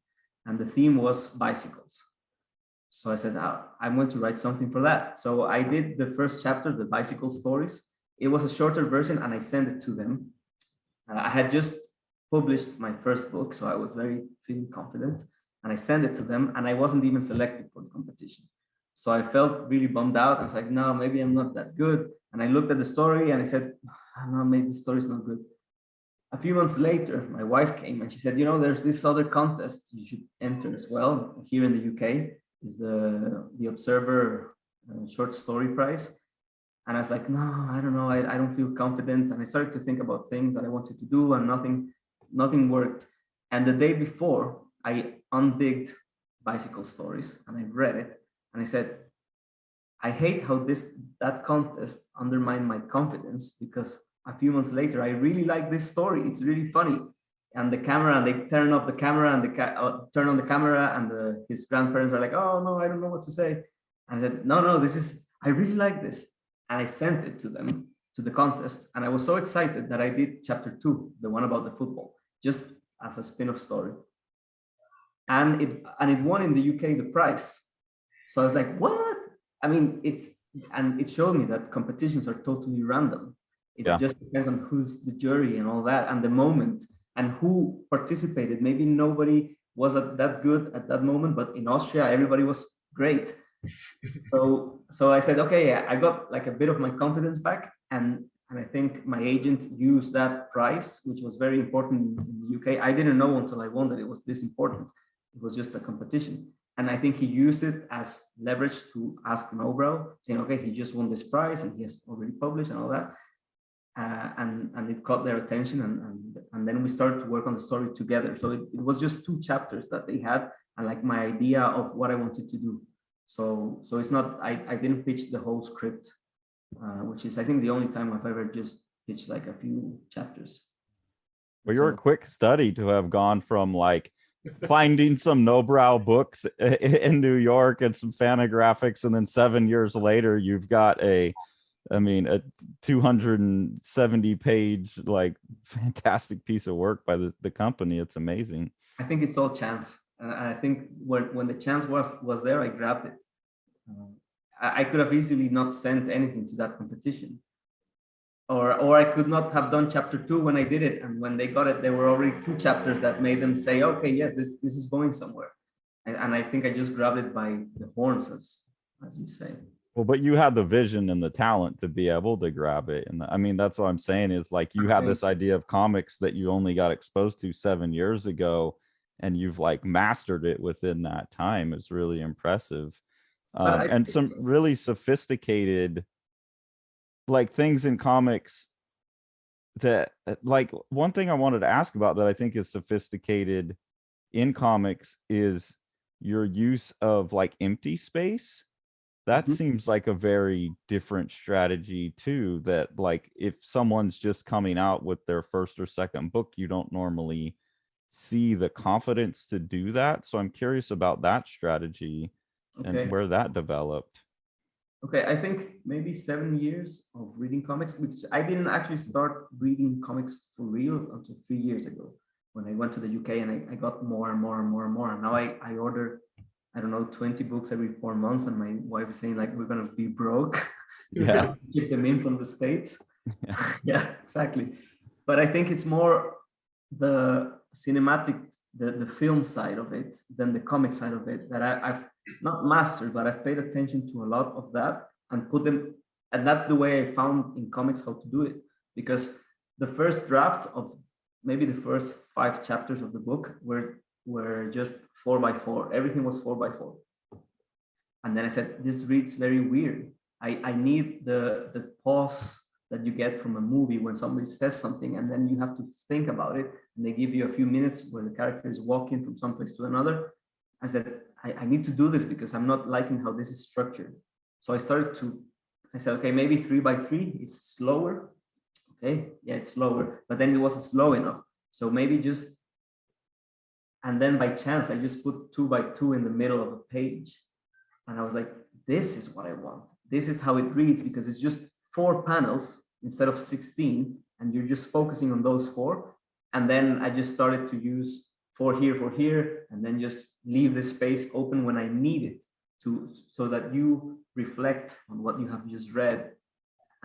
and the theme was bicycles. So I said, I'm going to write something for that. So I did the first chapter, the bicycle stories. It was a shorter version, and I sent it to them. I had just published my first book, so I was very feeling confident, and I sent it to them, and I wasn't even selected for the competition. So I felt really bummed out. I was like, no, maybe I'm not that good. And I looked at the story and I said, no, maybe the story's not good. A few months later, my wife came and she said, there's this other contest you should enter as well. Here in the UK is the Observer Short Story Prize. And I was like, no, I don't know. I don't feel confident. And I started to think about things that I wanted to do, and nothing worked. And the day before, I undigged Bicycle Stories and I read it. And I said, I hate how that contest undermined my confidence, because a few months later, I really like this story. It's really funny. And the camera, they turn off the camera and turn on the camera, and his grandparents are like, oh no, I don't know what to say. And I said, no, I really like this. And I sent it to them, to the contest. And I was so excited that I did chapter 2, the one about the football, just as a spin-off story. And it won in the UK the prize. So I was like, what? I mean, it showed me that competitions are totally random. It just depends on who's the jury and all that, and the moment, and who participated. Maybe nobody was that good at that moment, but in Austria, everybody was great. So I said, okay, I got like a bit of my confidence back, and I think my agent used that prize, which was very important in the UK. I didn't know until I won that it was this important. It was just a competition. And I think he used it as leverage to ask Nobrow, saying, okay, he just won this prize and he has already published and all that. And it caught their attention, and then we started to work on the story together. So it was just 2 chapters that they had, and like my idea of what I wanted to do. So it's not, I didn't pitch the whole script, which is, I think, the only time I've ever just pitched like a few chapters.
Well, you're a quick study to have gone from like finding some Nobrow books in New York and some fanographics, and then 7 years later, you've got a 270 page, like, fantastic piece of work by the company. It's amazing.
I think it's all chance. I think when the chance was there, I grabbed it. I could have easily not sent anything to that competition. Or I could not have done chapter 2 when I did it. And when they got it, there were already 2 chapters that made them say, okay, yes, this is going somewhere. And I think I just grabbed it by the horns, as you say.
Well, but you had the vision and the talent to be able to grab it. And I mean, that's what I'm saying is, like, you had this idea of comics that you only got exposed to 7 years ago, and you've like mastered it within that time. Is really impressive. And some really sophisticated, like, things in comics that, like, one thing I wanted to ask about that I think is sophisticated in comics is your use of like empty space. That seems like a very different strategy too, that like if someone's just coming out with their first or second book, you don't normally see the confidence to do that. So I'm curious about that strategy and where that developed.
Okay, I think maybe 7 years of reading comics, which I didn't actually start reading comics for real until 3 years ago, when I went to the UK and I got more and more and more and more. And now I order, I don't know, 20 books every 4 months, and my wife is saying like, we're gonna be broke.
Yeah.
Ship them in from the States.
Yeah.
Yeah, exactly. But I think it's more the cinematic, the film side of it than the comic side of it that I've not mastered, but I've paid attention to a lot of that and put them, and that's the way I found in comics how to do it. Because the first draft of maybe the first 5 chapters of the book were just 4x4. Everything was 4x4. And then I said, this reads very weird. I need the pause that you get from a movie when somebody says something and then you have to think about it, and they give you a few minutes where the character is walking from some place to another. I said, I need to do this because I'm not liking how this is structured. So I said, okay, maybe 3x3 is slower. Okay, yeah, it's slower, but then it wasn't slow enough. So maybe just, and then by chance, I just put 2x2 in the middle of a page. And I was like, this is what I want. This is how it reads, because it's just 4 panels instead of 16. and you're just focusing on those 4. And then I just started to use 4 here, and then just leave the space open when I need it so that you reflect on what you have just read.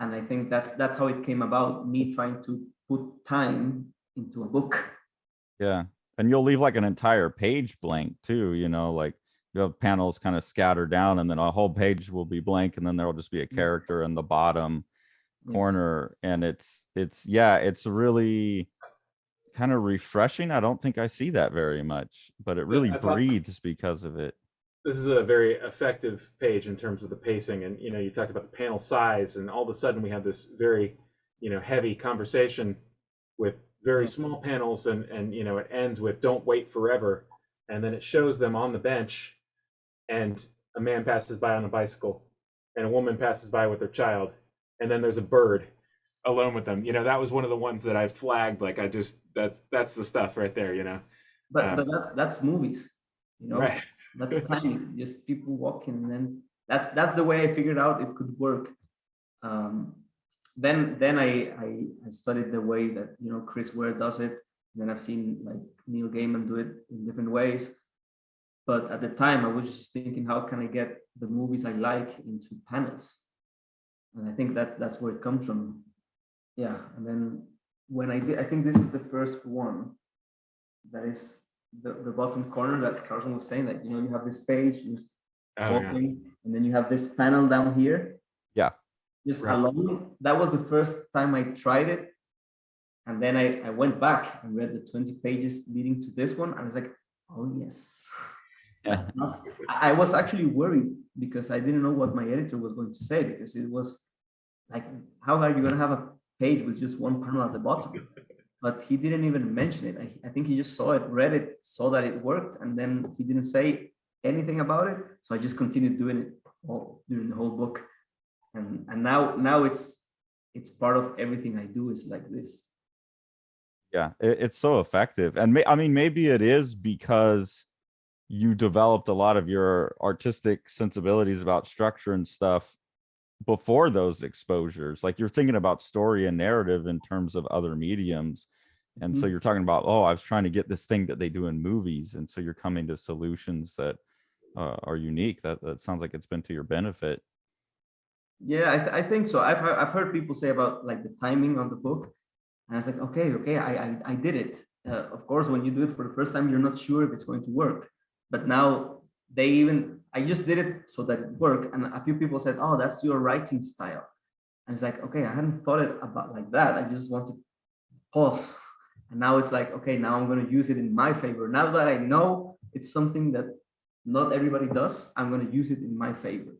And I think that's how it came about, me trying to put time into a book.
Yeah. And you'll leave like an entire page blank too, you know, like you have panels kind of scattered down, and then a whole page will be blank, and then there will just be a character in the bottom corner. And it's really kind of refreshing. I don't think I see that very much, but it really breathes because of it.
This is a very effective page in terms of the pacing. And, you know, you talked about the panel size, and all of a sudden we have this very, you know, heavy conversation with very small panels, and you know, it ends with "don't wait forever," and then it shows them on the bench, and a man passes by on a bicycle, and a woman passes by with their child, and then there's a bird alone with them. You know, that was one of the ones that I flagged. Like, that's the stuff right there. You know,
but that's movies. You know,
right.
That's tiny, just people walking, and then that's the way I figured out it could work. Then I studied the way that, you know, Chris Ware does it. And then I've seen like Neil Gaiman do it in different ways. But at the time, I was just thinking, how can I get the movies I like into panels? And I think that's where it comes from. Yeah. And then when I think this is the first one that is the bottom corner that Carson was saying, that, you know, you have this page just walking, and then you have this panel down here.
Yeah.
Just alone. That was the first time I tried it. And then I went back and read the 20 pages leading to this one. And I was like, oh yes. Yeah. I was actually worried because I didn't know what my editor was going to say, because it was like, how are you going to have a page with just one panel at the bottom? But he didn't even mention it. I think he just saw it, read it, saw that it worked, and then he didn't say anything about it. So I just continued doing it during the whole book. And now it's part of everything I do is like this.
Yeah, it's so effective. And I mean, maybe it is because you developed a lot of your artistic sensibilities about structure and stuff before those exposures. Like, you're thinking about story and narrative in terms of other mediums. And so you're talking about, oh, I was trying to get this thing that they do in movies. And so you're coming to solutions that are unique. That sounds like it's been to your benefit.
Yeah, I think so. I've heard people say about like the timing of the book, and I was like, okay, I did it. Of course, when you do it for the first time, you're not sure if it's going to work. But now I just did it so that it worked, and a few people said, oh, that's your writing style. And it's like, okay, I hadn't thought it about like that. I just want to pause, and now it's like, okay, now I'm going to use it in my favor. Now that I know it's something that not everybody does, I'm going to use it in my favor.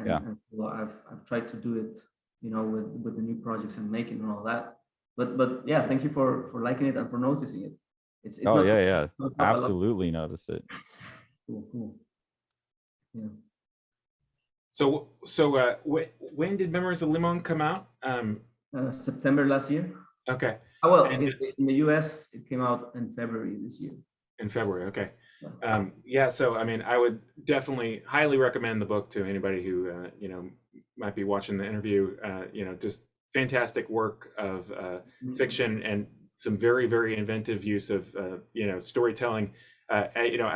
And so I've tried to do it, you know, with the new projects I'm making and all that. But yeah, thank you for liking it and for noticing it. It's
oh yeah, absolutely notice it.
Cool. Yeah.
So when did Memoirs of Limón come out?
September last year.
Okay.
Well, in the US, it came out in February this year.
In February, okay. Yeah, so I mean, I would definitely highly recommend the book to anybody who you know, might be watching the interview. You know, just fantastic work of fiction, and some very, very inventive use of you know, storytelling. You know,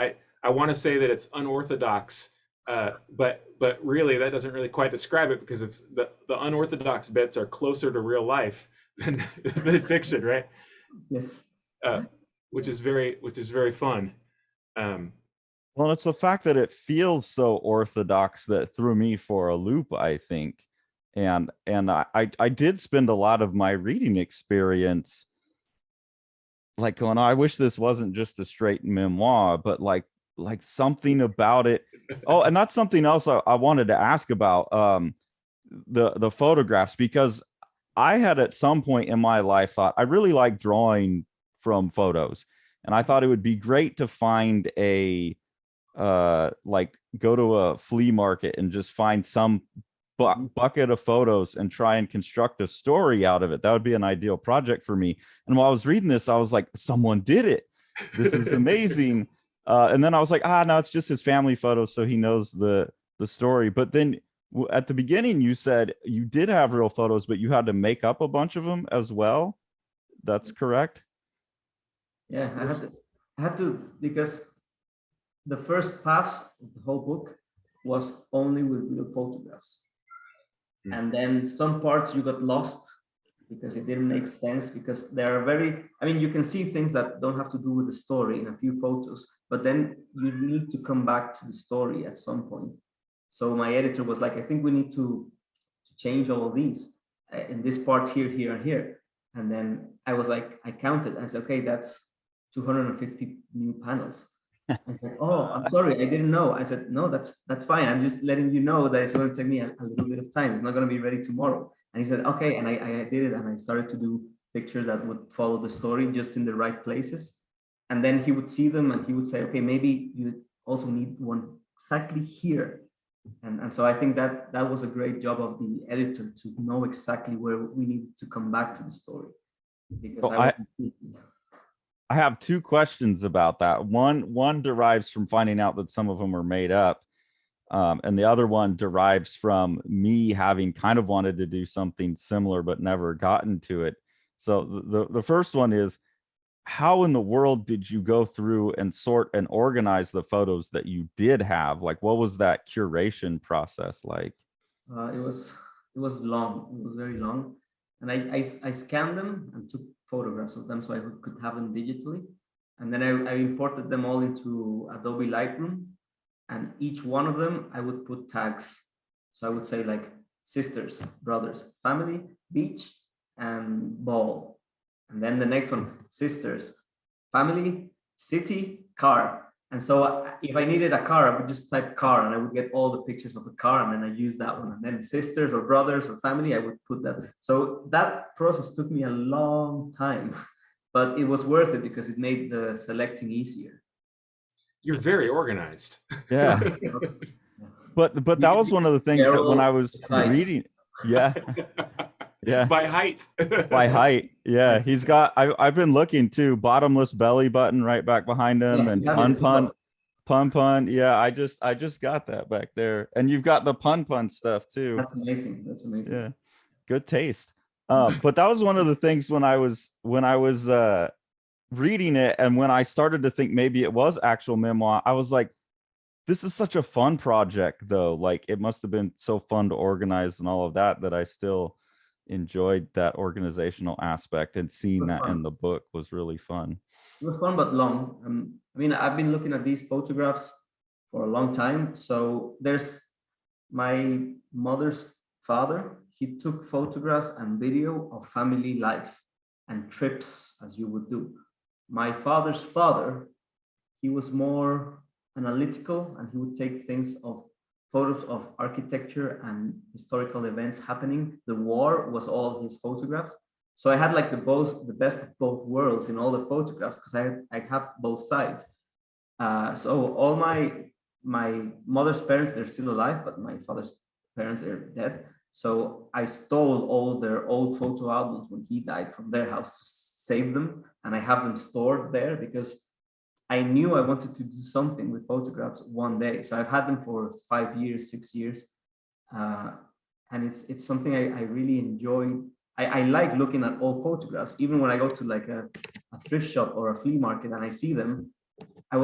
I want to say that it's unorthodox, but really that doesn't really quite describe it, because it's the unorthodox bits are closer to real life than fiction, right?
Yes.
Which is very fun.
Well, it's the fact that it feels so orthodox that threw me for a loop, I think. And I did spend a lot of my reading experience like going, oh, I wish this wasn't just a straight memoir, but like something about it. Oh, and that's something else I wanted to ask about, the photographs, because I had at some point in my life thought I really like drawing from photos, and I thought it would be great to find a like go to a flea market and just find some bucket of photos and try and construct a story out of it. That would be an ideal project for me. And while I was reading this, I was like, someone did it. This is amazing. And then I was like, no, it's just his family photos, so he knows the story. But then At the beginning, you said you did have real photos, but you had to make up a bunch of them as well. That's correct?
Yeah, I had to, because the first pass of the whole book was only with real photographs.
Mm.
And then some parts you got lost because it didn't make sense, because there are very, I mean, you can see things that don't have to do with the story in a few photos, but then you need to come back to the story at some point. So my editor was like, I think we need to change all of these in this part here, here, and here. And then I was like, I counted. I said, okay, that's 250 new panels. I said, oh, I'm sorry, I didn't know. I said, no, that's fine. I'm just letting you know that it's going to take me a little bit of time. It's not going to be ready tomorrow. And he said, okay. And I did it, and I started to do pictures that would follow the story just in the right places. And then he would see them and he would say, okay, maybe you also need one exactly here. And so I think that was a great job of the editor to know exactly where we needed to come back to the story. Because
I have two questions about that. One derives from finding out that some of them are made up. And the other one derives from me having kind of wanted to do something similar, but never gotten to it. So the first one is, how in the world did you go through and sort and organize the photos that you did have? Like, what was that curation process like?
it was long. It was very long. And I scanned them and took photographs of them so I could have them digitally. And then I imported them all into Adobe Lightroom. And each one of them, I would put tags. So I would say like sisters, brothers, family, beach, and ball. And then the next one, sisters, family, city, car. And so if I needed a car, I would just type car and I would get all the pictures of the car, and then I use that one. And then sisters or brothers or family, I would put that. So that process took me a long time, but it was worth it because it made the selecting easier.
You're very organized.
Yeah. But that was one of the things that when I was reading, yeah. Yeah.
By height.
By height. Yeah. He's got, I've been looking too, bottomless belly button right back behind him, and pun. Yeah. I just got that back there. And you've got the pun stuff too.
That's amazing. That's amazing.
Yeah. Good taste. But that was one of the things when I was reading it, and when I started to think maybe it was actual memoir, I was like, this is such a fun project though. Like, it must have been so fun to organize and all of that I still enjoyed that organizational aspect, and seeing that in the book was really fun.
It was fun, but long. I mean, I've been looking at these photographs for a long time. So there's my mother's father. He took photographs and video of family life and trips, as you would do. My father's father, he was more analytical, and he would take things of photos of architecture and historical events happening. The war was all his photographs. So I had like the best of both worlds in all the photographs, because I have both sides. So all my mother's parents, they're still alive, but my father's parents, they're dead. So I stole all their old photo albums when he died from their house to save them, and I have them stored there because I knew I wanted to do something with photographs one day. So I've had them for 5 years, 6 years. And it's something I really enjoy. I like looking at old photographs, even when I go to like a thrift shop or a flea market and I see them. I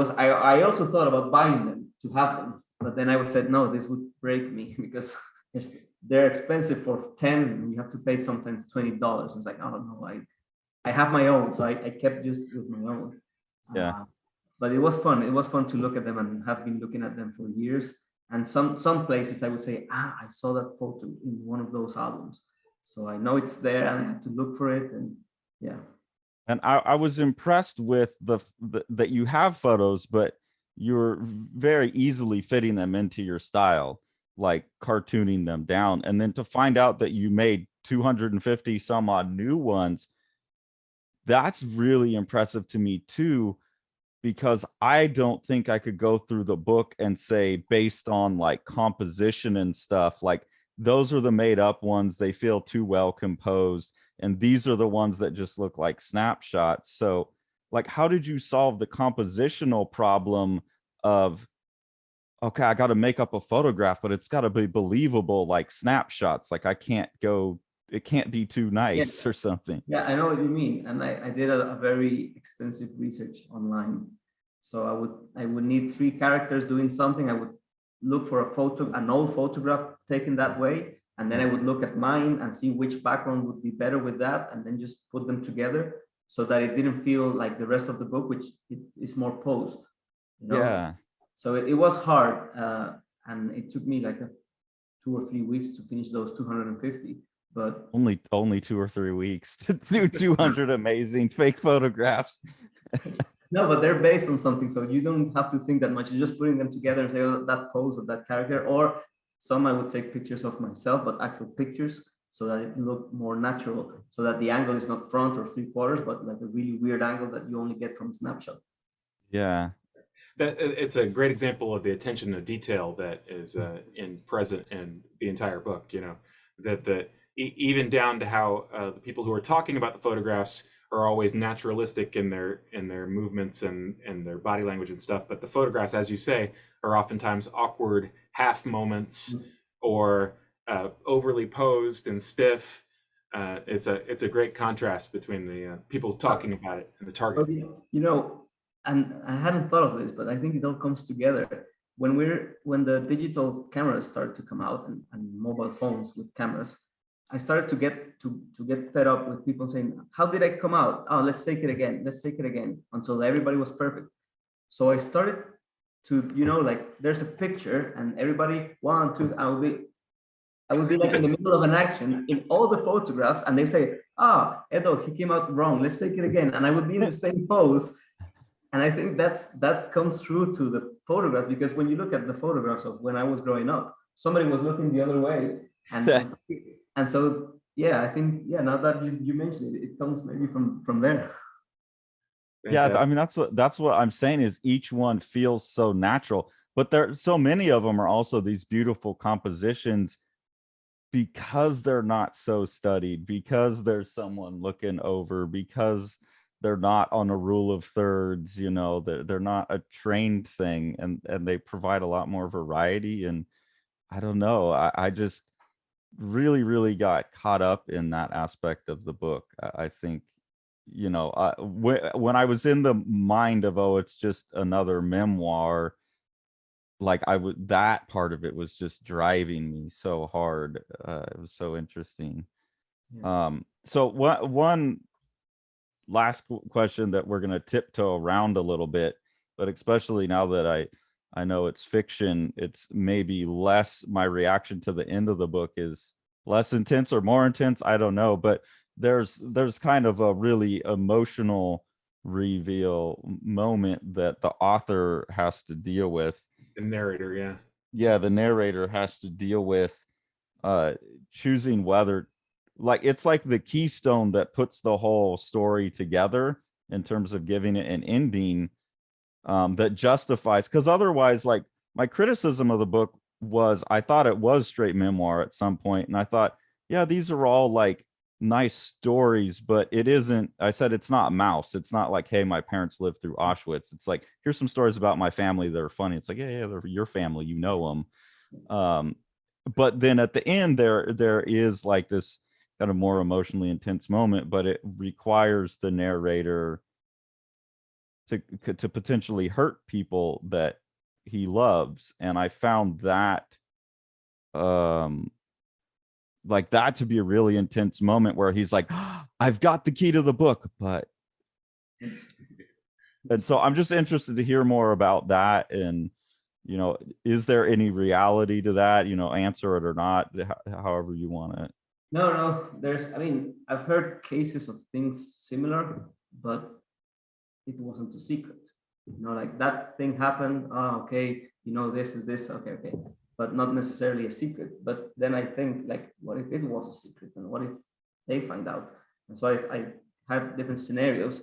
also thought about buying them to have them, but then I said, no, this would break me because they're expensive for 10, and you have to pay sometimes $20. It's like, I don't know, I have my own, so I kept just with my own.
Yeah.
But it was fun. It was fun to look at them, and have been looking at them for years. And some places I would say, I saw that photo in one of those albums. So I know it's there, and I have to look for it. And yeah.
And I was impressed with that you have photos, but you're very easily fitting them into your style, like cartooning them down. And then to find out that you made 250 some odd new ones, that's really impressive to me too, because I don't think I could go through the book and say, based on like composition and stuff, like those are the made up ones, they feel too well composed, and these are the ones that just look like snapshots. So like, how did you solve the compositional problem of okay, I got to make up a photograph, but it's got to be believable, like snapshots. Like it can't be too
Yeah,
nice or something.
yeah, I know what you mean. And I did a very extensive research online. So I would need three characters doing something. I would look for an old photograph taken that way. And then I would look at mine and see which background would be better with that, and then just put them together so that it didn't feel like the rest of the book, which it is more posed, you know.
Yeah.
So it was hard, and it took me like 2 or 3 weeks to finish those 250. But
Only 2 or 3 weeks to do 200 amazing fake photographs.
no, but they're based on something, so you don't have to think that much. You're just putting them together and say, oh, that pose of that character. Or some I would take pictures of myself, but actual pictures, so that it looked more natural, so that the angle is not front or 3/4, but like a really weird angle that you only get from a snapshot.
Yeah.
That it's a great example of the attention to detail that is present in the entire book. You know, that even down to how the people who are talking about the photographs are always naturalistic in their movements and their body language and stuff, but the photographs, as you say, are oftentimes awkward half moments or overly posed and stiff. It's a great contrast between the people talking about it and the target.
But, you know, and I hadn't thought of this, but I think it all comes together when the digital cameras started to come out, and mobile phones with cameras. I started to get fed up with people saying, "How did I come out? Oh, let's take it again. Let's take it again," until everybody was perfect. So I started to, like, there's a picture and everybody 1, 2. I would be like in the middle of an action in all the photographs, and they say, "Ah, Edo, he came out wrong. Let's take it again." And I would be in the same pose. And I think that comes through to the photographs, because when you look at the photographs of when I was growing up, somebody was looking the other way, and so yeah, I think, yeah. Now that you mentioned it, it comes maybe from there.
Yeah, I
Fantastic.
mean that's what I'm saying is each one feels so natural, but there so many of them are also these beautiful compositions because they're not so studied, because there's someone looking over, because they're not on a rule of thirds, they're not a trained thing, and they provide a lot more variety. And I don't know, I just really, really got caught up in that aspect of the book. I think, when I was in the mind of, oh, it's just another memoir, like that part of it was just driving me so hard. It was so interesting.
Yeah.
So one last question that we're going to tiptoe around a little bit, but especially now that I know it's fiction, it's maybe less, my reaction to the end of the book is less intense or more intense, I don't know, but there's kind of a really emotional reveal moment that the author has to deal with.
The narrator,
Yeah, the narrator has to deal with choosing whether, like, it's like the keystone that puts the whole story together in terms of giving it an ending that justifies, because otherwise, like, my criticism of the book was I thought it was straight memoir at some point, and I thought, yeah, these are all like nice stories, but it isn't. I said it's not Mouse. It's not like, hey, my parents lived through Auschwitz. It's like, here's some stories about my family that are funny. It's like, yeah, they're your family, you know them. But then at the end, there is like this kind of more emotionally intense moment, but it requires the narrator to potentially hurt people that he loves. And I found that like that to be a really intense moment where he's like, oh, I've got the key to the book, but and so I'm just interested to hear more about that. And is there any reality to that? Answer it or not, however you want it.
No, I mean, I've heard cases of things similar, but it wasn't a secret. Like, that thing happened. Oh, okay, this is this. Okay, but not necessarily a secret. But then I think, like, what if it was a secret, and what if they find out? And so I had different scenarios,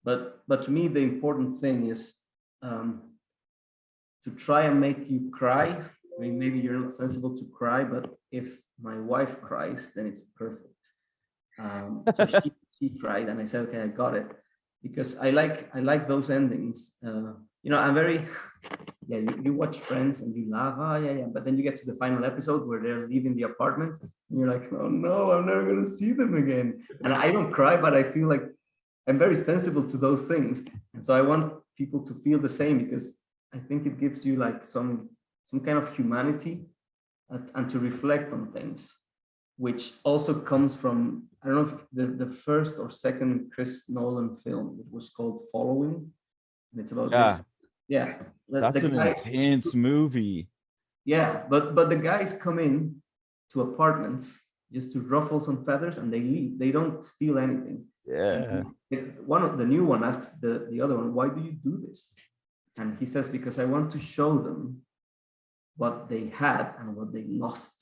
but to me the important thing is to try and make you cry. I mean, maybe you're not sensible to cry, but if my wife cries, then it's perfect. So she cried, and I said, okay, I got it. because I like those endings. I'm very yeah. You watch Friends and you laugh, oh yeah, but then you get to the final episode where they're leaving the apartment, and you're like, oh no, I'm never gonna see them again. And I don't cry, but I feel like I'm very sensible to those things, and so I want people to feel the same, because I think it gives you like some kind of humanity, and to reflect on things, which also comes from, I don't know if the first or second Chris Nolan film. It was called Following, and it's about this.
Yeah,
Yeah, the
that's an
guy.
intense movie.
Yeah, but the guys come in to apartments just to ruffle some feathers, and they leave. They don't steal anything.
Yeah.
And one of the new one asks the other one, "Why do you do this?" And he says, "Because I want to show them what they had and what they lost."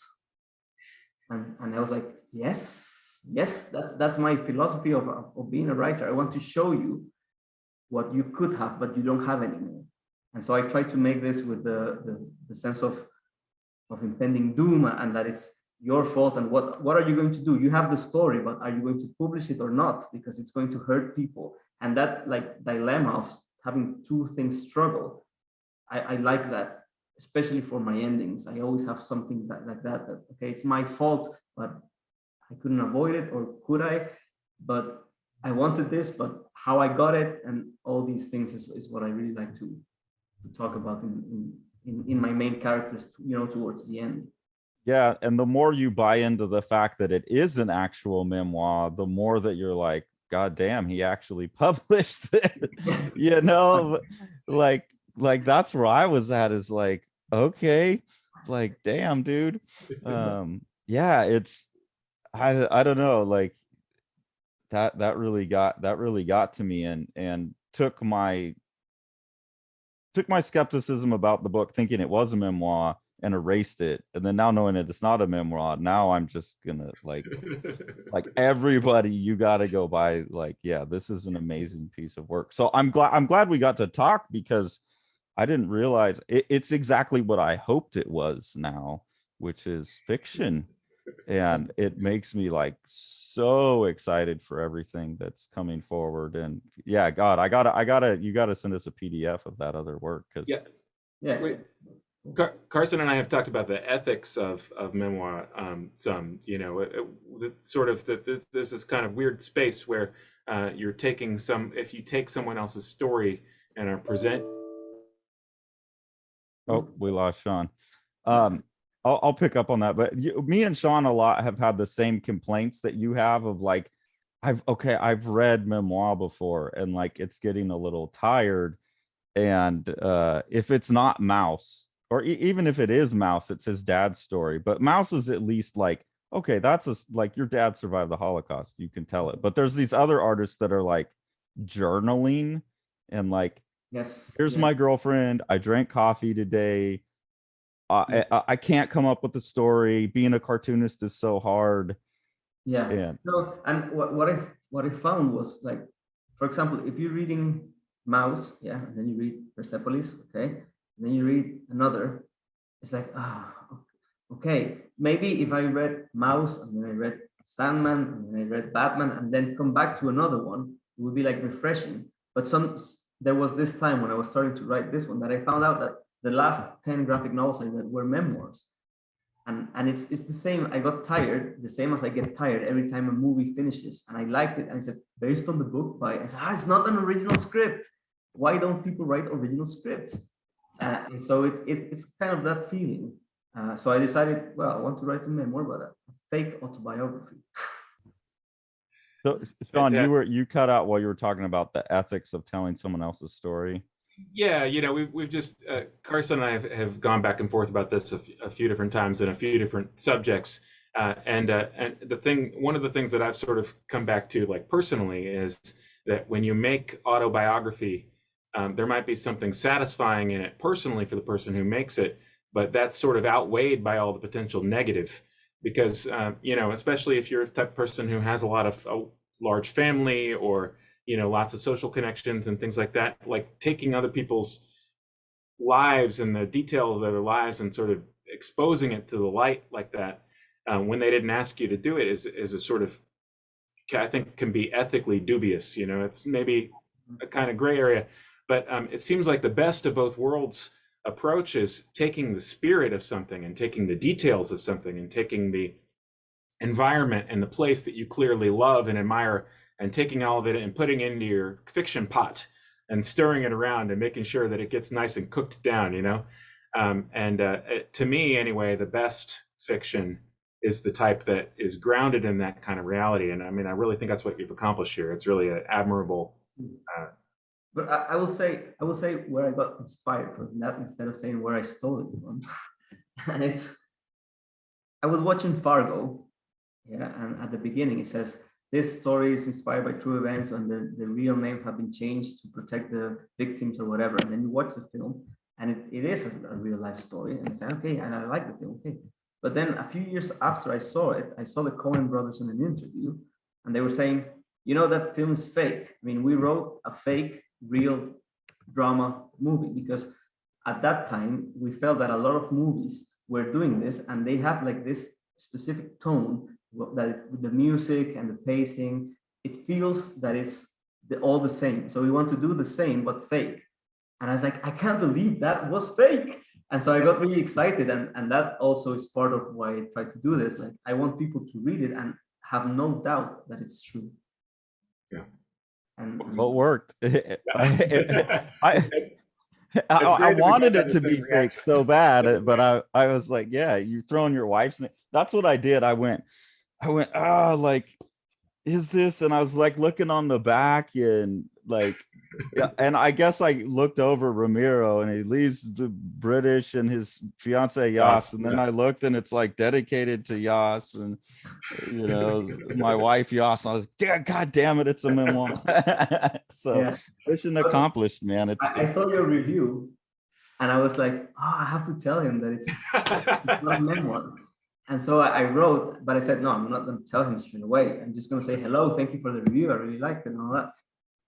And I was like, yes, that's my philosophy of being a writer. I want to show you what you could have, but you don't have anymore. And so I try to make this with the sense of impending doom, and that it's your fault. And what are you going to do? You have the story, but are you going to publish it or not? Because it's going to hurt people. And that like dilemma of having two things struggle, I like that, especially for my endings. I always have something like that, okay, it's my fault, but I couldn't avoid it, or could I? But I wanted this, but how I got it, and all these things is what I really like to talk about in my main characters, towards the end.
Yeah, and the more you buy into the fact that it is an actual memoir, the more that you're like, God damn, he actually published it. Like that's where I was at, is like, okay, like damn, dude. Yeah, it's I don't know, like that really got to me, and took my skepticism about the book, thinking it was a memoir, and erased it. And then now knowing that it's not a memoir, now I'm just gonna like everybody, you gotta go buy, like, yeah, this is an amazing piece of work. So I'm glad we got to talk, because I didn't realize it's exactly what I hoped it was now, which is fiction. And it makes me like so excited for everything that's coming forward. And yeah, God, you gotta send us a PDF of that other work, because
Yeah.
Wait, Carson and I have talked about the ethics of memoir. Sort of that this is kind of weird space where you're taking if you take someone else's story and are present.
Oh, we lost Sean. I'll pick up on that, but me and Sean a lot have had the same complaints that you have, of like, I've read memoir before, and like it's getting a little tired. And if it's not Mouse, or even if it is Mouse, it's his dad's story. But Mouse is at least like, okay, that's like your dad survived the Holocaust, you can tell it. But there's these other artists that are like journaling, and like,
Yes.
here's my girlfriend, I drank coffee today. I can't come up with a story. Being a cartoonist is so hard.
Yeah.
And
No, and what I found was, like, for example, if you're reading Mouse, yeah, and then you read Persepolis, okay, and then you read another, it's like, okay, maybe if I read Mouse and then I read Sandman and then I read Batman and then come back to another one, it would be like refreshing. But there was this time when I was starting to write this one that I found out that the last 10 graphic novels I read were memoirs. And it's the same. I got tired, the same as I get tired every time a movie finishes. And I liked it. And I said, based on the book by, I said, it's not an original script. Why don't people write original scripts? And so it's kind of that feeling. So I decided, well, I want to write a memoir, but a fake autobiography.
so, Sean, you cut out while you were talking about the ethics of telling someone else's story.
Yeah, we've just Carson and I have gone back and forth about this a few different times in a few different subjects, and one of the things that I've sort of come back to, like personally, is that when you make autobiography, there might be something satisfying in it personally for the person who makes it, but that's sort of outweighed by all the potential negative, because especially if you're a type of person who has a large family, or lots of social connections and things like that, like taking other people's lives and the detail of their lives and sort of exposing it to the light like that, when they didn't ask you to do it, is a sort of, I think, can be ethically dubious. It's maybe a kind of gray area. But it seems like the best of both worlds approach is taking the spirit of something and taking the details of something and taking the environment and the place that you clearly love and admire and taking all of it and putting into your fiction pot and stirring it around and making sure that it gets nice and cooked down, you know? To me, anyway, the best fiction is the type that is grounded in that kind of reality. And I mean, I really think that's what you've accomplished here. It's really an admirable.
But I will say where I got inspired from that instead of saying where I stole it from. And I was watching Fargo, yeah, and at the beginning it says this story is inspired by true events and the real names have been changed to protect the victims or whatever. And then you watch the film and it is a real life story. And I said, okay, and I like the film, okay. But then a few years after I saw it, I saw the Coen brothers in an interview and they were saying, you know, that film is fake. I mean, we wrote a fake, real drama movie because at that time we felt that a lot of movies were doing this and they have like this specific tone that with the music and the pacing, it feels that it's all the same. So we want to do the same, but fake. And I was like, I can't believe that was fake. And so I got really excited. And that also is part of why I try to do this. Like, I want people to read it and have no doubt that it's true.
Yeah.
And
What worked? I wanted it to be fake so bad, but I was like, yeah, you throwing your wife's name. That's what I did. I went, like, is this? And I was like looking on the back and like, yeah, and I guess I looked over Ramiro and he leaves the British and his fiance Yas, and then I looked and it's like dedicated to Yas and you know my wife Yas. I was God damn it, it's a memoir. So yeah. Mission accomplished, man.
I saw your review and I was like, oh, I have to tell him that it's not a memoir. And so I wrote, but I said, no, I'm not going to tell him straight away. I'm just going to say, hello, thank you for the review. I really liked it and all that.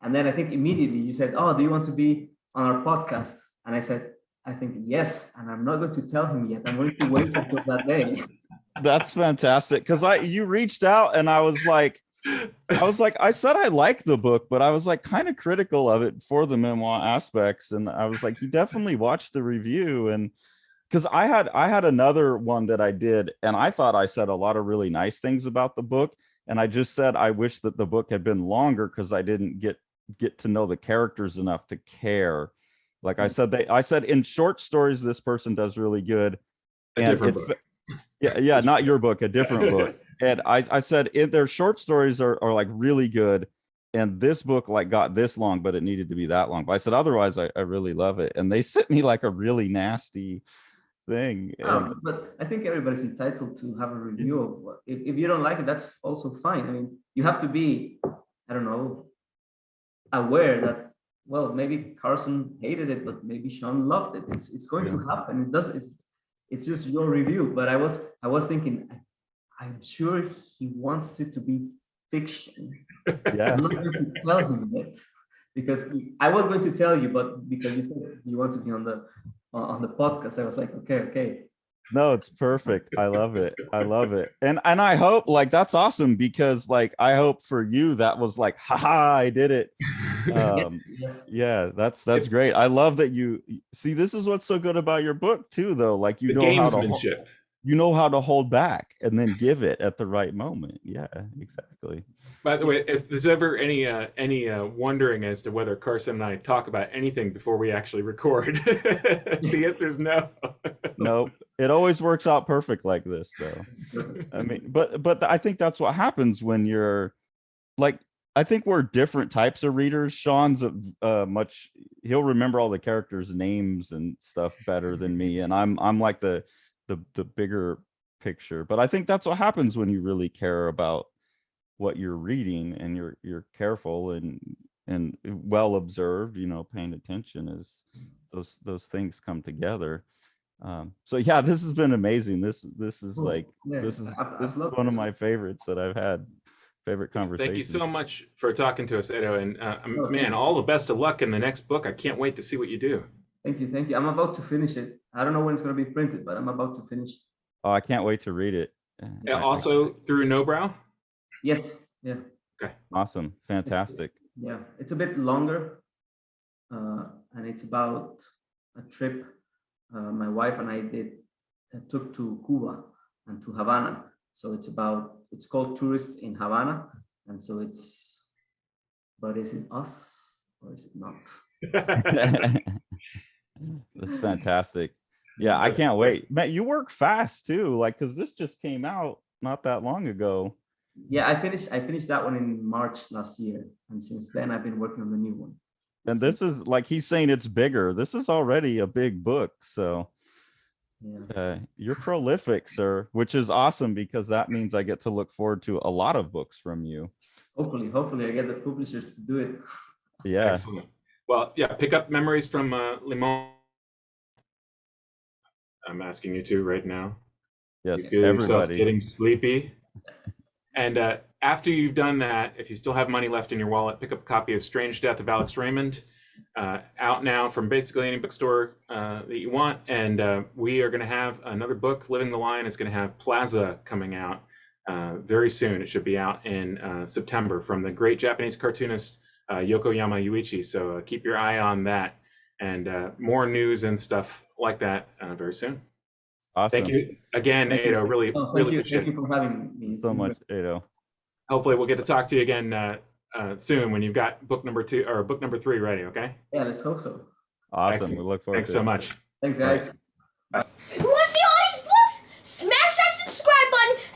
And then I think immediately you said, oh, do you want to be on our podcast? And I said, I think yes. And I'm not going to tell him yet. I'm going to wait until that day.
That's fantastic. Because you reached out and I was like, I said I like the book, but I was like kind of critical of it for the memoir aspects. And I was like, he definitely watched the review. And because I had another one that I did, and I thought I said a lot of really nice things about the book. And I just said I wish that the book had been longer because I didn't get to know the characters enough to care. Like I said in short stories, this person does really good.
A different book.
Yeah, not your book, a different book. And I said their short stories are like really good. And this book like got this long, but it needed to be that long. But I said, otherwise, I really love it. And they sent me like a really nasty thing.
But I think everybody's entitled to have a review of what, if you don't like it, that's also fine. I mean, you have to be, I don't know, aware that, well, maybe Carson hated it, but maybe Sean loved it. It's going to happen. It's just your review. But I was thinking, I'm sure he wants it to be fiction. Yeah. I'm not going to tell him yet because I was going to tell you, but because you said you want to be on the podcast, I was like, okay.
No, it's perfect. I love it. And I hope like that's awesome because like I hope for you that was like, haha, I did it. Yeah, that's great. I love that you see. This is what's so good about your book too, though. Like you know how to hold back and then give it at the right moment. Yeah, exactly.
By the way, if there's ever any wondering as to whether Carson and I talk about anything before we actually record, the answer is no.
Nope. It always works out perfect like this, though. I mean, but I think that's what happens when you're like. I think we're different types of readers. Sean's he'll remember all the characters' names and stuff better than me, and I'm like the bigger picture. But I think that's what happens when you really care about what you're reading and you're careful and well observed, you know, paying attention as those things come together. So yeah, this has been amazing. This is like this is one of my favorites that I've had. Favorite conversation.
Thank you so much for talking to us, Edo, and man, all the best of luck in the next book. I can't wait to see what you do.
Thank you. I'm about to finish it. I don't know when it's going to be printed, but I'm about to finish.
Oh, I can't wait to read it.
Also through Nobrow?
Yes. Yeah.
Okay.
Awesome. Fantastic.
Yeah, it's a bit longer, and it's about a trip my wife and I took to Cuba and to Havana. So it's called Tourists in Havana, and so but is it us or is it not?
That's fantastic. Yeah, I can't wait. Matt, you work fast too, like, because this just came out not that long ago.
Yeah, I finished that one in March last year, and since then I've been working on the new one.
And this is like, he's saying it's bigger. This is already a big book. So
Yeah.
you're prolific, sir, which is awesome because that means I get to look forward to a lot of books from you.
Hopefully I get the publishers to do it.
Yeah.
Excellent. Well, yeah, pick up Memories from Limón. I'm asking you to right now.
Yes,
You feel yourself
everybody.
getting sleepy. And after you've done that, if you still have money left in your wallet, pick up a copy of Strange Death of Alex Raymond, out now from basically any bookstore that you want. And we are going to have another book, Living the Line, is going to have Plaza coming out very soon. It should be out in September from the great Japanese cartoonist Yokoyama Yuichi. So keep your eye on that, and more news and stuff like that very soon.
Awesome.
Thank you again,
Thank
Edo.
you.
Really,
Oh,
really
thank
appreciate
you
it.
for having me.
So much, Edo.
Hopefully we'll get to talk to you again soon when you've got book number 2 or book number 3 ready. Okay.
Yeah, let's hope so.
Awesome.
Excellent.
We look forward
Thanks
to
so
it.
much.
Thanks, guys.
You want to see all these books? Smash that subscribe button